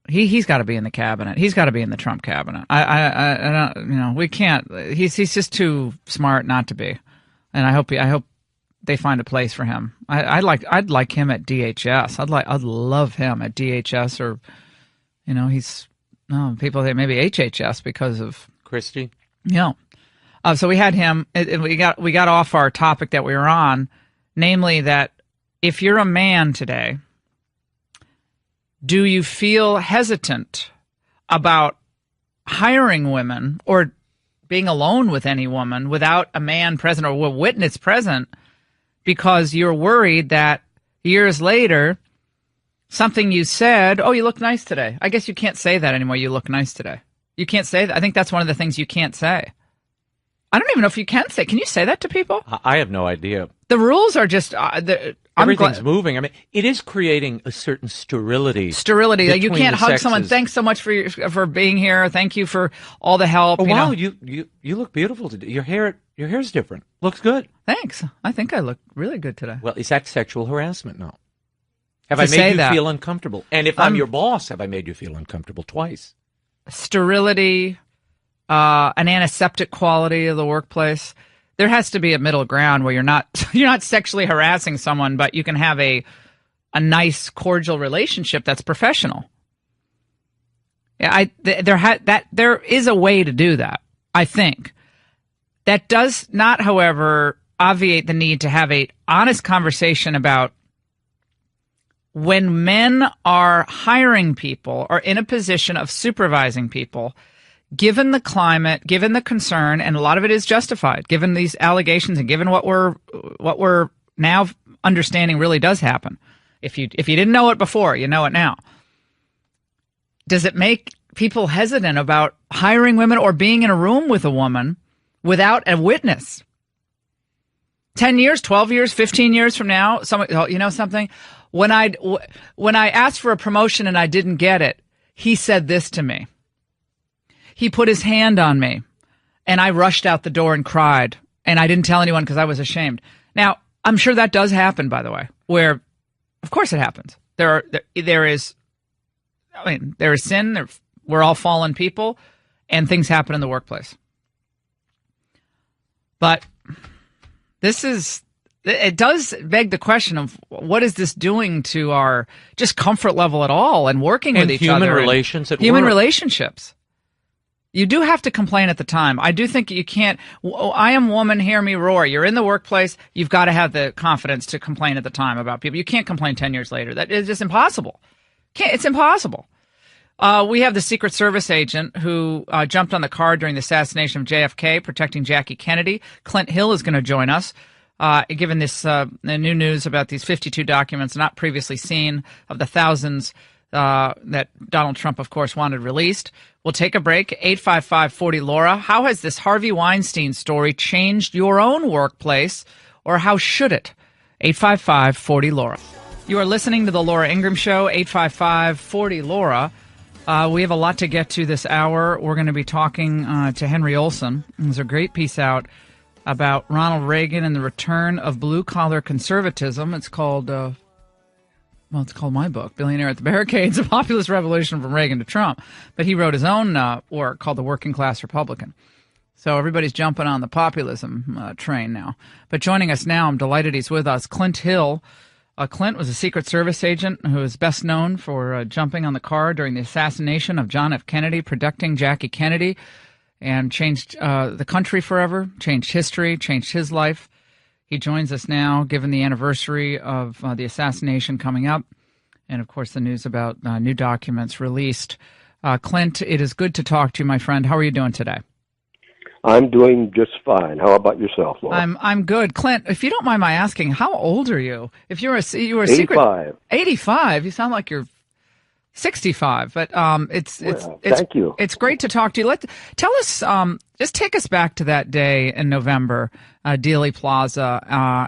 he's got to be in the cabinet. He's got to be in the Trump cabinet. I don't, we can't. He's just too smart not to be, and I hope they find a place for him. I'd like him at DHS. I'd love him at DHS, or people that maybe HHS because of Christie. So we had him. We got off our topic that we were on, namely that if you're a man today, do you feel hesitant about hiring women or being alone with any woman without a man present or a witness present because you're worried that years later something you said, oh, you look nice today. I guess you can't say that anymore. You look nice today. You can't say that. I think that's one of the things you can't say. I don't even know if you can say. Can you say that to people? I have no idea. The rules are just everything's moving. I mean, it is creating a certain sterility. Like you can't hug someone. Thanks so much for being here. Thank you for all the help. Oh, wow, you look beautiful today. Your hair's different. Looks good. Thanks. I think I look really good today. Well, is that sexual harassment? No. Have I made you feel uncomfortable? And if I'm your boss, have I made you feel uncomfortable twice? Sterility, an antiseptic quality of the workplace. There has to be a middle ground where you're not sexually harassing someone, but you can have a nice, cordial relationship that's professional. Yeah, there is a way to do that. I think that does not, however, obviate the need to have a honest conversation about when men are hiring people or in a position of supervising people. Given the climate, given the concern, and a lot of it is justified, given these allegations and given what we're now understanding really does happen. If you didn't know it before, you know it now. Does it make people hesitant about hiring women or being in a room with a woman without a witness? 10 years, 12 years, 15 years from now, you know something? When I asked for a promotion and I didn't get it, he said this to me. He put his hand on me, and I rushed out the door and cried, and I didn't tell anyone because I was ashamed. Now, I'm sure that does happen, by the way, where, of course it happens. There is sin, we're all fallen people, and things happen in the workplace. But it does beg the question of what is this doing to our just comfort level at all and working with each other. Human relations at work. Human relationships. You do have to complain at the time. I do think you can't. I am woman, hear me roar. You're in the workplace. You've got to have the confidence to complain at the time about people. You can't complain 10 years later. That is just impossible. It's impossible. We have the Secret Service agent who jumped on the car during the assassination of JFK, protecting Jackie Kennedy. Clint Hill is going to join us, given this the new news about these 52 documents not previously seen of the thousands that Donald Trump, of course, wanted released. We'll take a break. 855-40-LAURA. How has this Harvey Weinstein story changed your own workplace, or how should it? 855-40-LAURA. You are listening to The Laura Ingraham Show, 855-40-LAURA. We have a lot to get to this hour. We're going to be talking to Henry Olsen. There's a great piece out about Ronald Reagan and the return of blue-collar conservatism. It's called... it's called my book, Billionaire at the Barricades, A Populist Revolution from Reagan to Trump. But he wrote his own work called The Working Class Republican. So everybody's jumping on the populism train now. But joining us now, I'm delighted he's with us, Clint Hill. Clint was a Secret Service agent who is best known for jumping on the car during the assassination of John F. Kennedy, protecting Jackie Kennedy, and changed the country forever, changed history, changed his life. He joins us now, given the anniversary of the assassination coming up, and, of course, the news about new documents released. Clint, it is good to talk to you, my friend. How are you doing today? I'm doing just fine. How about yourself, Laura? I'm good. Clint, if you don't mind my asking, how old are you? If you were a 85. Secret 85. You sound like you're 65. But thank you. It's great to talk to you. Tell us, just take us back to that day in November, Dealey Plaza.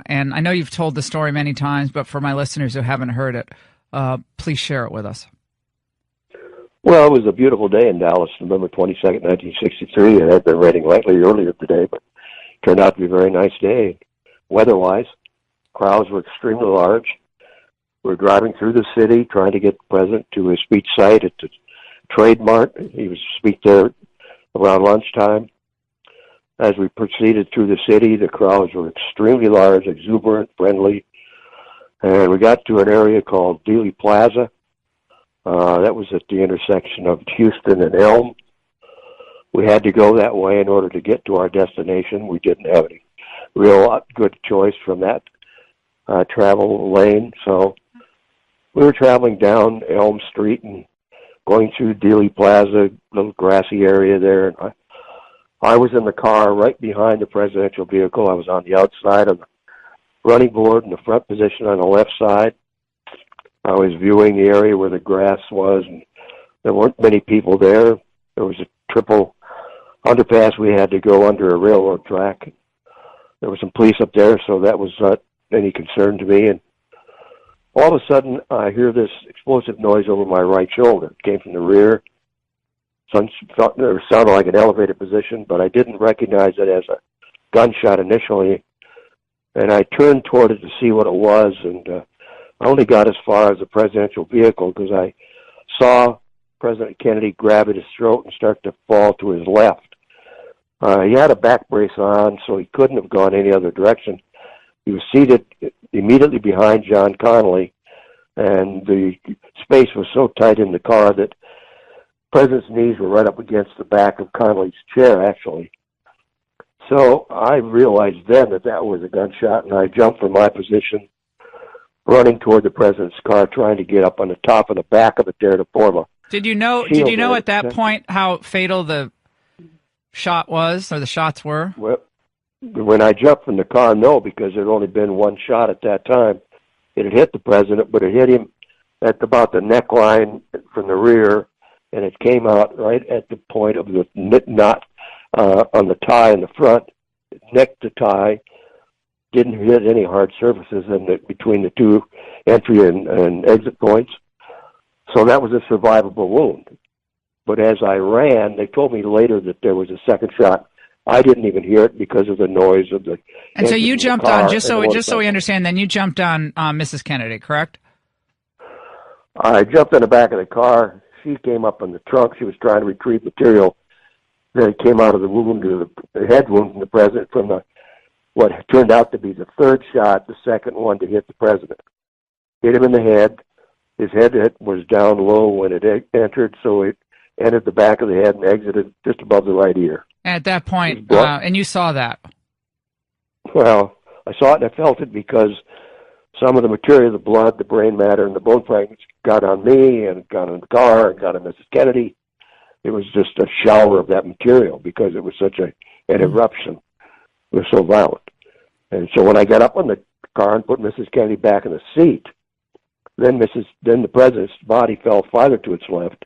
And I know you've told the story many times, but for my listeners who haven't heard it, please share it with us. Well, it was a beautiful day in Dallas, November 22nd, 1963. It had been raining lightly earlier today, but it turned out to be a very nice day. Weather-wise, crowds were extremely large. We were driving through the city, trying to get the president to his speech site at the Trade Mart. He was to speak there around lunchtime. As we proceeded through the city, the crowds were extremely large, exuberant, friendly. And we got to an area called Dealey Plaza. That was at the intersection of Houston and Elm. We had to go that way in order to get to our destination. We didn't have any real good choice from that travel lane. So we were traveling down Elm Street, and going through Dealey Plaza, little grassy area there, and I was in the car right behind the presidential vehicle. I was on the outside of the running board in the front position on the left side. I was viewing the area where the grass was, and there weren't many people there. There was a triple underpass we had to go under a railroad track. There was some police up there, so that was not any concern to me. And all of a sudden, I hear this explosive noise over my right shoulder. It came from the rear. It sounded like an elevated position, but I didn't recognize it as a gunshot initially. And I turned toward it to see what it was, and I only got as far as the presidential vehicle because I saw President Kennedy grab at his throat and start to fall to his left. He had a back brace on, so he couldn't have gone any other direction. He was seated immediately behind John Connally, and the space was so tight in the car that the President's knees were right up against the back of Connally's chair, actually. So I realized then that that was a gunshot, and I jumped from my position, running toward the President's car, trying to get up on the top of the back of it there to form a Did you know at that point how fatal the shot was, or the shots were? Well, when I jumped from the car, no, because there had only been one shot at that time. It had hit the President, but it hit him at about the neckline from the rear, and it came out right at the point of the knot on the tie in the front, neck to tie. Didn't hit any hard surfaces between the two entry and exit points. So that was a survivable wound. But as I ran, they told me later that there was a second shot. I didn't even hear it because of the noise of the. And so you jumped on, just so we understand, then you jumped on Mrs. Kennedy, correct? I jumped in the back of the car. She came up in the trunk. She was trying to retrieve material that came out of the wound, the head wound from the President, from what turned out to be the third shot, the second one to hit the President. Hit him in the head. His head was down low when it entered, so it entered the back of the head and exited just above the right ear. At that point, and you saw that? Well, I saw it and I felt it because some of the material, the blood, the brain matter, and the bone fragments got on me and got on the car and got on Mrs. Kennedy. It was just a shower of that material because it was such an eruption. It was so violent. And so when I got up on the car and put Mrs. Kennedy back in the seat, then the President's body fell farther to its left.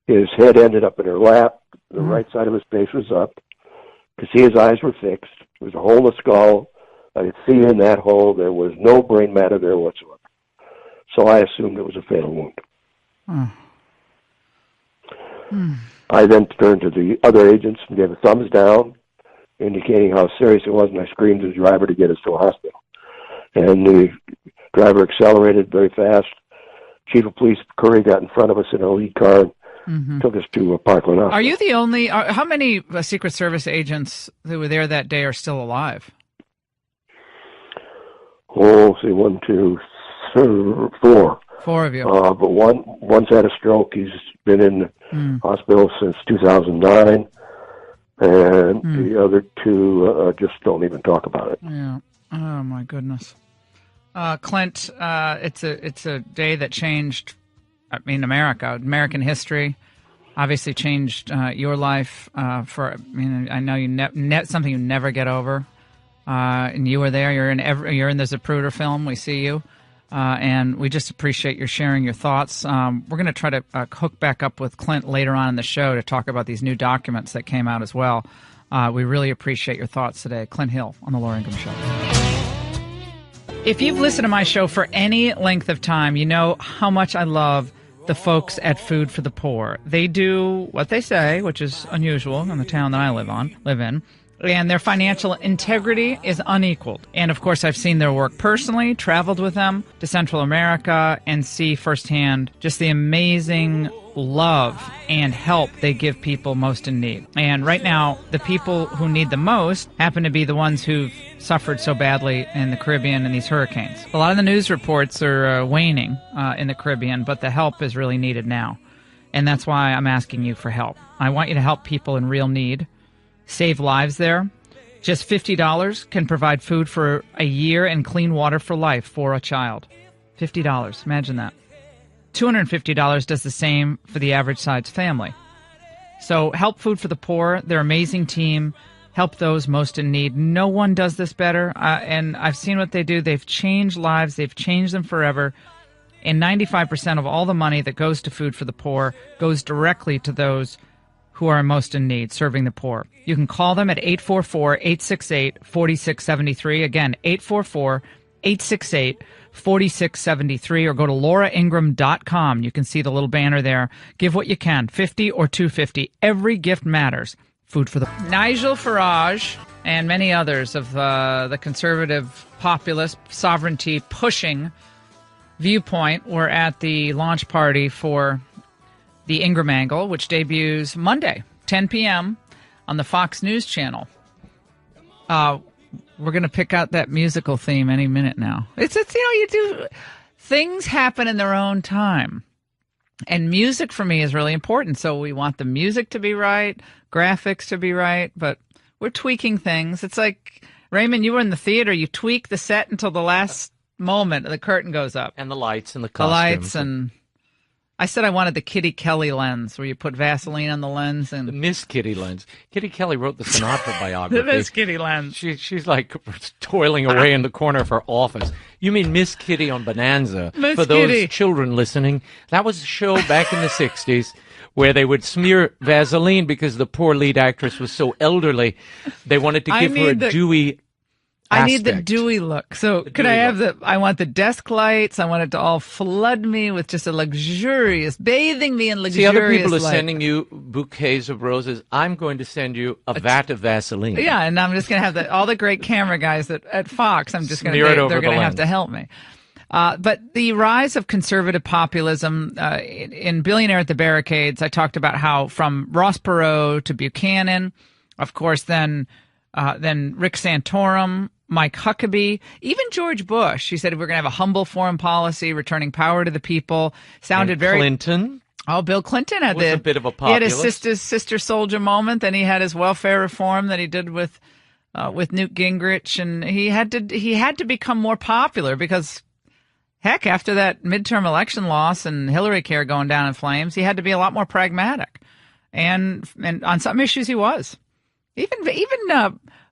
His head ended up in her lap. The right side of his face was up. Could see his eyes were fixed. There was a hole in the skull. I could see in that hole there was no brain matter there whatsoever. So I assumed it was a fatal wound. I then turned to the other agents and gave a thumbs down, indicating how serious it was, and I screamed to the driver to get us to a hospital. And the driver accelerated very fast. Chief of Police Curry got in front of us in a lead car and took us to Parkland Hospital. Are you the only? How many Secret Service agents who were there that day are still alive? Oh, see, 1, 2, 4. 4 of you. But one's had a stroke. He's been in the hospital since 2009. And the other two just don't even talk about it. Yeah. Oh, my goodness. Clint, it's a day that changed, American history. Obviously changed your life I know you something you never get over. And you were there. You're in the Zapruder film. We see you. And we just appreciate your sharing your thoughts. We're going to try to hook back up with Clint later on in the show to talk about these new documents that came out as well. We really appreciate your thoughts today. Clint Hill on The Laura Ingraham Show. If you've listened to my show for any length of time, you know how much I love the folks at Food for the Poor. They do what they say, which is unusual in the town that I live in. And their financial integrity is unequaled. And, of course, I've seen their work personally, traveled with them to Central America, and see firsthand just the amazing love and help they give people most in need. And right now, the people who need the most happen to be the ones who've suffered so badly in the Caribbean in these hurricanes. A lot of the news reports are waning in the Caribbean, but the help is really needed now. And that's why I'm asking you for help. I want you to help people in real need. Save lives there. Just $50 can provide food for a year and clean water for life for a child. $50. Imagine that. $250 does the same for the average size family. So help Food for the Poor. They're an amazing team. Help those most in need. No one does this better. And I've seen what they do. They've changed lives. They've changed them forever. And 95% of all the money that goes to Food for the Poor goes directly to those who are most in need, serving the poor. You can call them at 844-868-4673. Again, 844-868-4673, or go to lauraingraham.com. You can see the little banner there. Give what you can, $50 or $250. Every gift matters. Food for the Nigel Farage and many others of the conservative, populist, sovereignty-pushing viewpoint were at the launch party for the Ingraham Angle, which debuts Monday, 10 p.m. on the Fox News Channel. We're going to pick out that musical theme any minute now. It's you do things happen in their own time. And music for me is really important. So we want the music to be right, graphics to be right, but we're tweaking things. It's like, Raymond, you were in the theater, you tweak the set until the last moment the curtain goes up. And the lights and the costumes. The lights and... I said I wanted the Kitty Kelly lens, where you put Vaseline on the lens and the Miss Kitty lens. Kitty Kelly wrote the Sinatra biography. The Miss Kitty lens. She's like toiling away in the corner of her office. You mean Miss Kitty on Bonanza? Miss For those Kitty. children listening, that was a show back in the 60s where they would smear Vaseline because the poor lead actress was so elderly. They wanted to give her a dewy I need the dewy look. So could I have I want the desk lights. I want it to all flood me with just a bathing me in luxurious See, other people are light. sending you bouquets of roses. I'm going to send you a vat of Vaseline. Yeah, and I'm just going to have all the great camera guys at Fox. I'm just going to, they're going to have to help me. But the rise of conservative populism in Billionaire at the Barricades, I talked about how from Ross Perot to Buchanan, of course, then Rick Santorum, Mike Huckabee, even George Bush. He said we're going to have a humble foreign policy, returning power to the people. Sounded and very Clinton. Oh, Bill Clinton was a bit of a populist. He had his sister soldier moment. Then he had his welfare reform that he did with Newt Gingrich, and he had to become more popular because, heck, after that midterm election loss and Hillary care going down in flames, he had to be a lot more pragmatic, and on some issues he was. Even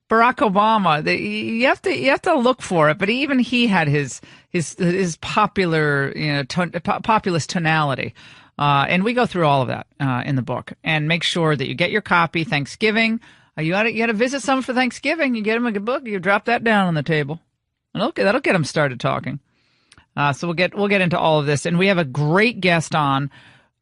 Barack Obama, you have to look for it, but even he had his popular, populist tonality, and we go through all of that in the book. And make sure that you get your copy. Thanksgiving, you got to visit someone for Thanksgiving. You get them a good book. You drop that down on the table, and that'll get them started talking. So we'll get into all of this, and we have a great guest on.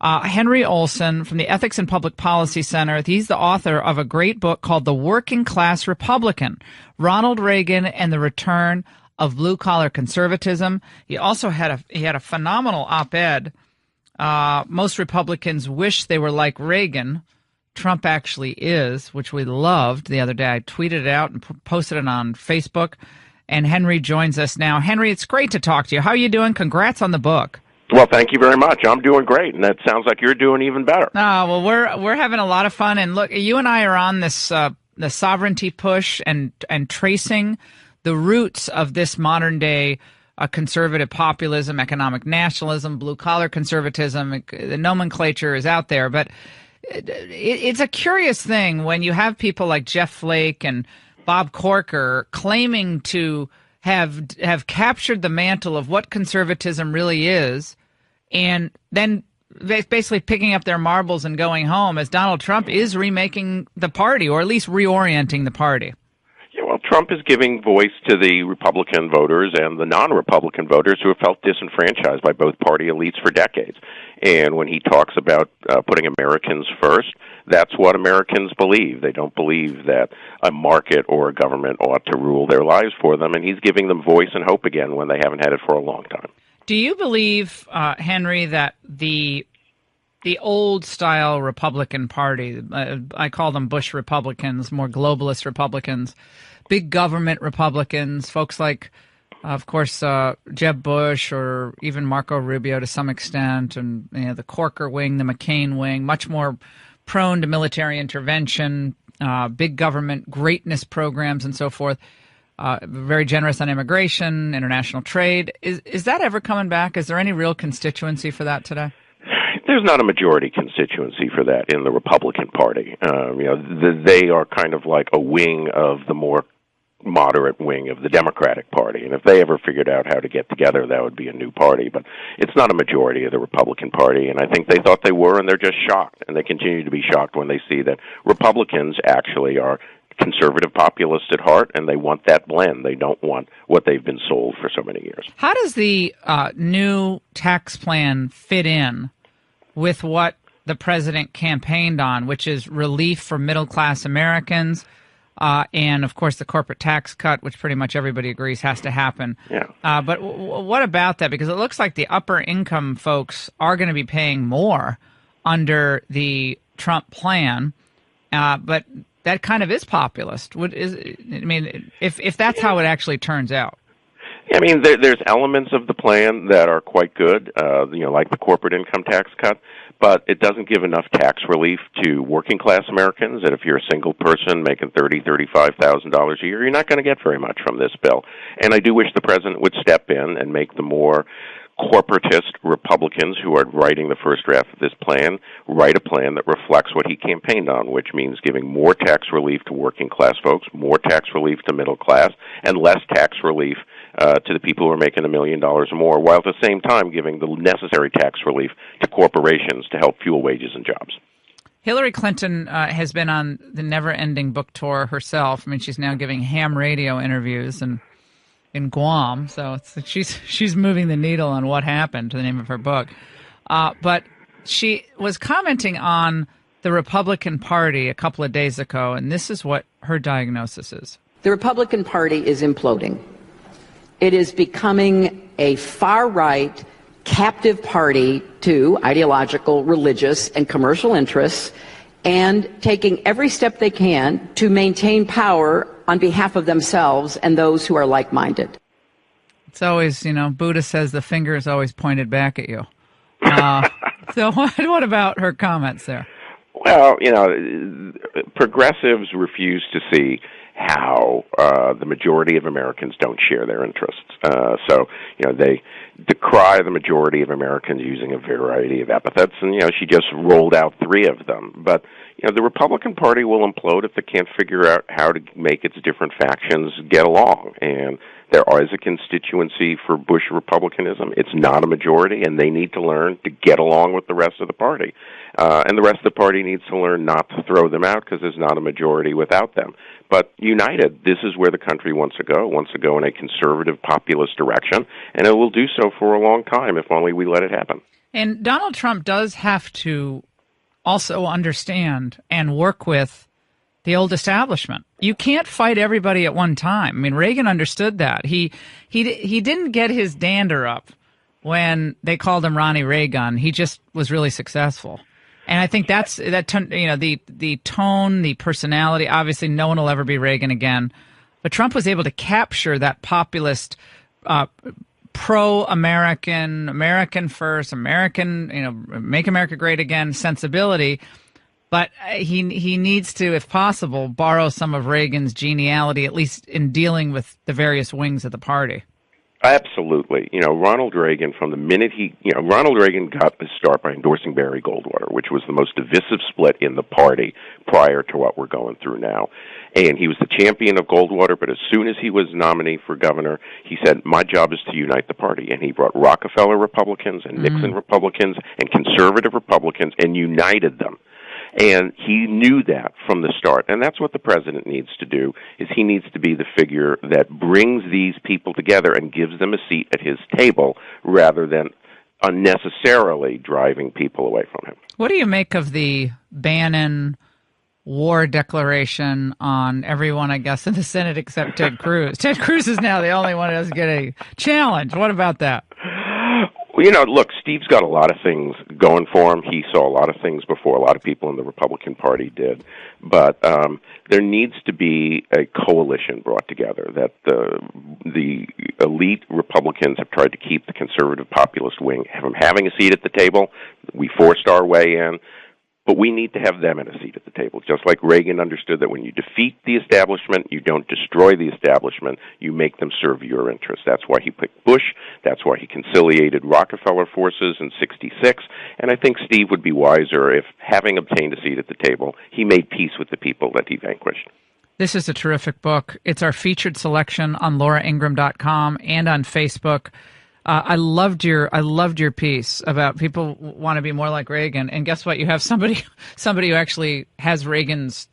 Henry Olsen from the Ethics and Public Policy Center. He's the author of a great book called The Working Class Republican, Ronald Reagan and the Return of Blue-Collar Conservatism. He also had a phenomenal op-ed. Most Republicans wish they were like Reagan. Trump actually is, which we loved the other day. I tweeted it out and posted it on Facebook. And Henry joins us now. Henry, it's great to talk to you. How are you doing? Congrats on the book. Well, thank you very much. I'm doing great, and that sounds like you're doing even better. Well, we're having a lot of fun, and look, you and I are on this the sovereignty push and tracing the roots of this modern day conservative populism, economic nationalism, blue collar conservatism. The nomenclature is out there, but it's a curious thing when you have people like Jeff Flake and Bob Corker claiming to have captured the mantle of what conservatism really is, and then basically picking up their marbles and going home, as Donald Trump is remaking the party, or at least reorienting the party. Yeah, well, Trump is giving voice to the Republican voters and the non-Republican voters who have felt disenfranchised by both party elites for decades. And when he talks about putting Americans first, that's what Americans believe. They don't believe that a market or a government ought to rule their lives for them, and he's giving them voice and hope again when they haven't had it for a long time. Do you believe, Henry, that the old-style Republican Party, I call them Bush Republicans, more globalist Republicans, big government Republicans, folks like, of course, Jeb Bush or even Marco Rubio to some extent, and the Corker wing, the McCain wing, much more prone to military intervention, big government greatness programs and so forth. very generous on immigration, international trade. Is that ever coming back? Is there any real constituency for that today? There's not a majority constituency for that in the Republican Party. They are kind of like a wing of the more moderate wing of the Democratic Party. And if they ever figured out how to get together, that would be a new party. But it's not a majority of the Republican Party, and I think they thought they were, and they're just shocked. And they continue to be shocked when they see that Republicans actually are conservative populists at heart, and they want that blend. They don't want what they've been sold for so many years. How does the new tax plan fit in with what the president campaigned on, which is relief for middle-class Americans, and, of course, the corporate tax cut, which pretty much everybody agrees has to happen. Yeah. But what about that? Because it looks like the upper-income folks are going to be paying more under the Trump plan, but that kind of is populist. If that's how it actually turns out. I mean, there's elements of the plan that are quite good, like the corporate income tax cut, but it doesn't give enough tax relief to working-class Americans. And if you're a single person making $30,000-$35,000 a year, you're not going to get very much from this bill. And I do wish the president would step in and make the more corporatist Republicans who are writing the first draft of this plan write a plan that reflects what he campaigned on, which means giving more tax relief to working-class folks, more tax relief to middle class, and less tax relief to the people who are making $1 million or more, while at the same time giving the necessary tax relief to corporations to help fuel wages and jobs. Hillary Clinton has been on the never-ending book tour herself. I mean, she's now giving ham radio interviews in Guam, so she's moving the needle on what happened to the name of her book. But she was commenting on the Republican Party a couple of days ago, and this is what her diagnosis is. The Republican Party is imploding. It is becoming a far-right, captive party to ideological, religious, and commercial interests, and taking every step they can to maintain power on behalf of themselves and those who are like-minded. It's always, Buddha says the finger is always pointed back at you. So what about her comments there? Well, progressives refuse to see how the majority of Americans don't share their interests. So they decry the majority of Americans using a variety of epithets, and, she just rolled out 3 of them. But, the Republican Party will implode if they can't figure out how to make its different factions get along. And there is a constituency for Bush Republicanism. It's not a majority, and they need to learn to get along with the rest of the party. And the rest of the party needs to learn not to throw them out because there's not a majority without them. But united, this is where the country wants to go. It wants to go in a conservative, populist direction, and it will do so for a long time if only we let it happen. And Donald Trump does have to also understand and work with the old establishment. You can't fight everybody at one time. I mean, Reagan understood that. He didn't get his dander up when they called him Ronnie Reagan. He just was really successful. And I think that's the tone, the personality. Obviously, no one will ever be Reagan again. But Trump was able to capture that populist, pro-American, American first, American, make America great again sensibility. But he needs to, if possible, borrow some of Reagan's geniality, at least in dealing with the various wings of the party. Absolutely. Ronald Reagan, from the minute Ronald Reagan got his start by endorsing Barry Goldwater, which was the most divisive split in the party prior to what we're going through now. And he was the champion of Goldwater, but as soon as he was nominee for governor, he said, my job is to unite the party. And he brought Rockefeller Republicans and Nixon Republicans and conservative Republicans and united them. And he knew that from the start. And that's what the president needs to do, is he needs to be the figure that brings these people together and gives them a seat at his table rather than unnecessarily driving people away from him. What do you make of the Bannon war declaration on everyone, I guess, in the Senate except Ted Cruz? Ted Cruz is now the only one who doesn't get a challenge. What about that? Well, look, Steve's got a lot of things going for him. He saw a lot of things before a lot of people in the Republican Party did. But there needs to be a coalition brought together that the elite Republicans have tried to keep the conservative populist wing from having a seat at the table. We forced our way in. But we need to have them in a seat at the table, just like Reagan understood that when you defeat the establishment, you don't destroy the establishment, you make them serve your interests. That's why he picked Bush. That's why he conciliated Rockefeller forces in '66. And I think Steve would be wiser if, having obtained a seat at the table, he made peace with the people that he vanquished. This is a terrific book. It's our featured selection on lauraingraham.com and on Facebook. I loved your piece about people want to be more like Reagan, and guess what? You have somebody who actually has Reagan's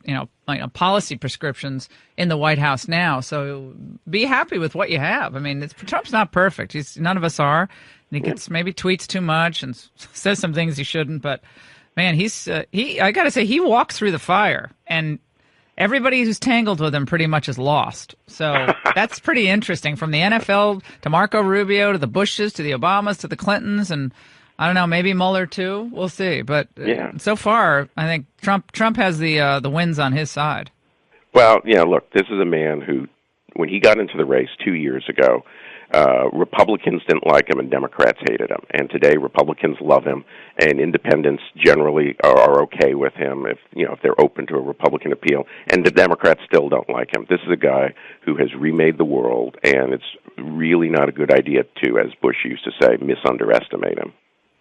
policy prescriptions in the White House now. So be happy with what you have. I mean, Trump's not perfect. None of us are. And he maybe tweets too much and says some things he shouldn't. But man, I got to say, he walks through the fire, and everybody who's tangled with him pretty much is lost. So that's pretty interesting. From the NFL to Marco Rubio to the Bushes to the Obamas to the Clintons, and I don't know, maybe Mueller too. We'll see. But so far, I think Trump has the wins on his side. Well, look, this is a man who, when he got into the race 2 years ago, Republicans didn't like him and Democrats hated him. And today Republicans love him and independents generally are okay with him if they're open to a Republican appeal. And the Democrats still don't like him. This is a guy who has remade the world, and it's really not a good idea to, as Bush used to say, misunderestimate him.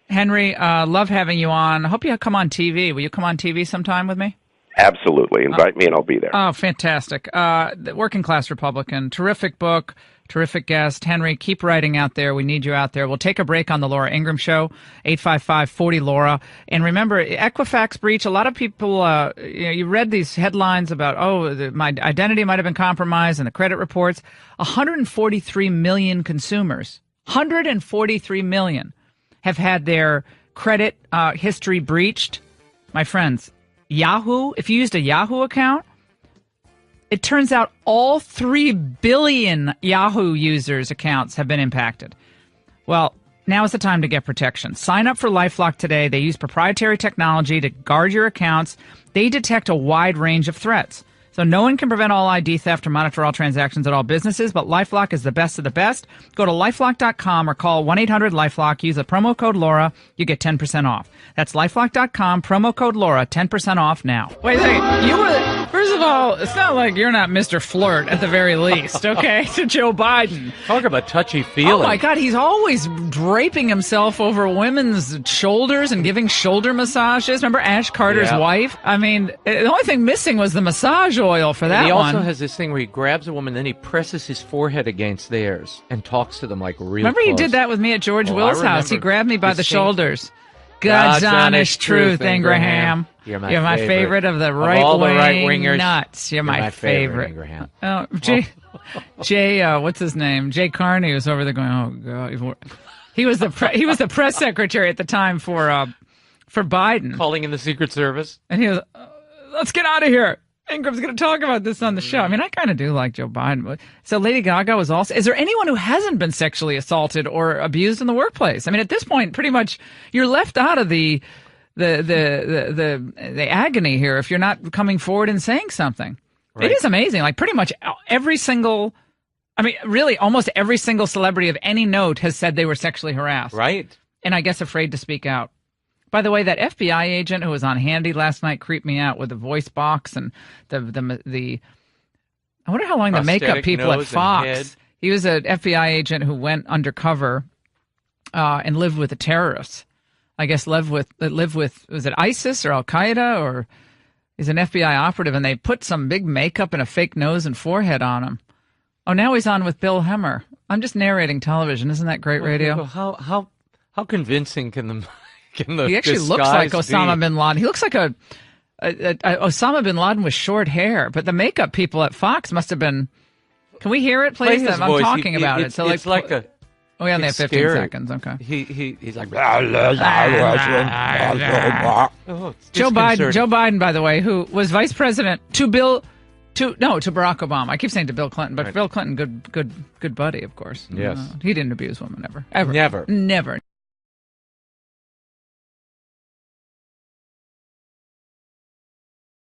Henry, love having you on. I hope you come on TV. Will you come on TV sometime with me? Absolutely. Invite me and I'll be there. Oh, fantastic. The Working Class Republican. Terrific book. Terrific guest. Henry, keep writing out there. We need you out there. We'll take a break on the Laura Ingraham Show, 855-40-LAURA. And remember, Equifax breach, a lot of people, you read these headlines about, my identity might have been compromised and the credit reports. 143 million consumers, 143 million have had their credit history breached. My friends, Yahoo, if you used a Yahoo account, it turns out all 3 billion Yahoo users' accounts have been impacted. Well, now is the time to get protection. Sign up for LifeLock today. They use proprietary technology to guard your accounts. They detect a wide range of threats. So no one can prevent all ID theft or monitor all transactions at all businesses, but LifeLock is the best of the best. Go to LifeLock.com or call 1-800-LifeLock. Use the promo code Laura. You get 10% off. That's LifeLock.com, promo code Laura, 10% off now. Wait a second. First of all, it's not like you're not Mr. Flirt at the very least, okay, to Joe Biden. Talk about touchy-feely. Oh, my God, he's always draping himself over women's shoulders and giving shoulder massages. Remember Ash Carter's wife? I mean, the only thing missing was the massage oil for that one. He also has this thing where he grabs a woman, then he presses his forehead against theirs and talks to them like real Remember close. He did that with me at George Will's house. He grabbed me by the shoulders. God's honest truth, Ingraham. You're my favorite of the right-wing nuts. You're my favorite. Ingraham. Oh, Jay, what's his name? Jay Carney was over there going, oh, God. He was the press secretary at the time for Biden. Calling in the Secret Service. And he was, let's get out of here. Ingram's going to talk about this on the show. I mean, I kind of do like Joe Biden. So Lady Gaga was also. Is there anyone who hasn't been sexually assaulted or abused in the workplace? I mean, at this point, pretty much you're left out of the agony here if you're not coming forward and saying something. Right. It is amazing. Like pretty much really almost every single celebrity of any note has said they were sexually harassed. Right. And I guess afraid to speak out. By the way, that FBI agent who was on Handy last night creeped me out with the voice box and the I wonder how long the makeup people at Fox. He was an FBI agent who went undercover and lived with the terrorists. I guess lived with was it ISIS or Al Qaeda, or he's an FBI operative, and they put some big makeup and a fake nose and forehead on him. Oh, now he's on with Bill Hemmer. I'm just narrating television. Isn't that great radio? How convincing can the he actually looks like Osama bin Laden. He looks like a Osama bin Laden with short hair. But the makeup people at Fox must have been. Can we hear it, please? I'm talking about it. So it's like a. Oh, yeah, they have 15 scary. seconds. Okay. He's like. Joe Biden, by the way, who was vice president to Barack Obama. I keep saying to Bill Clinton, but right. Bill Clinton, good buddy, of course. Yes. He didn't abuse women ever. Never.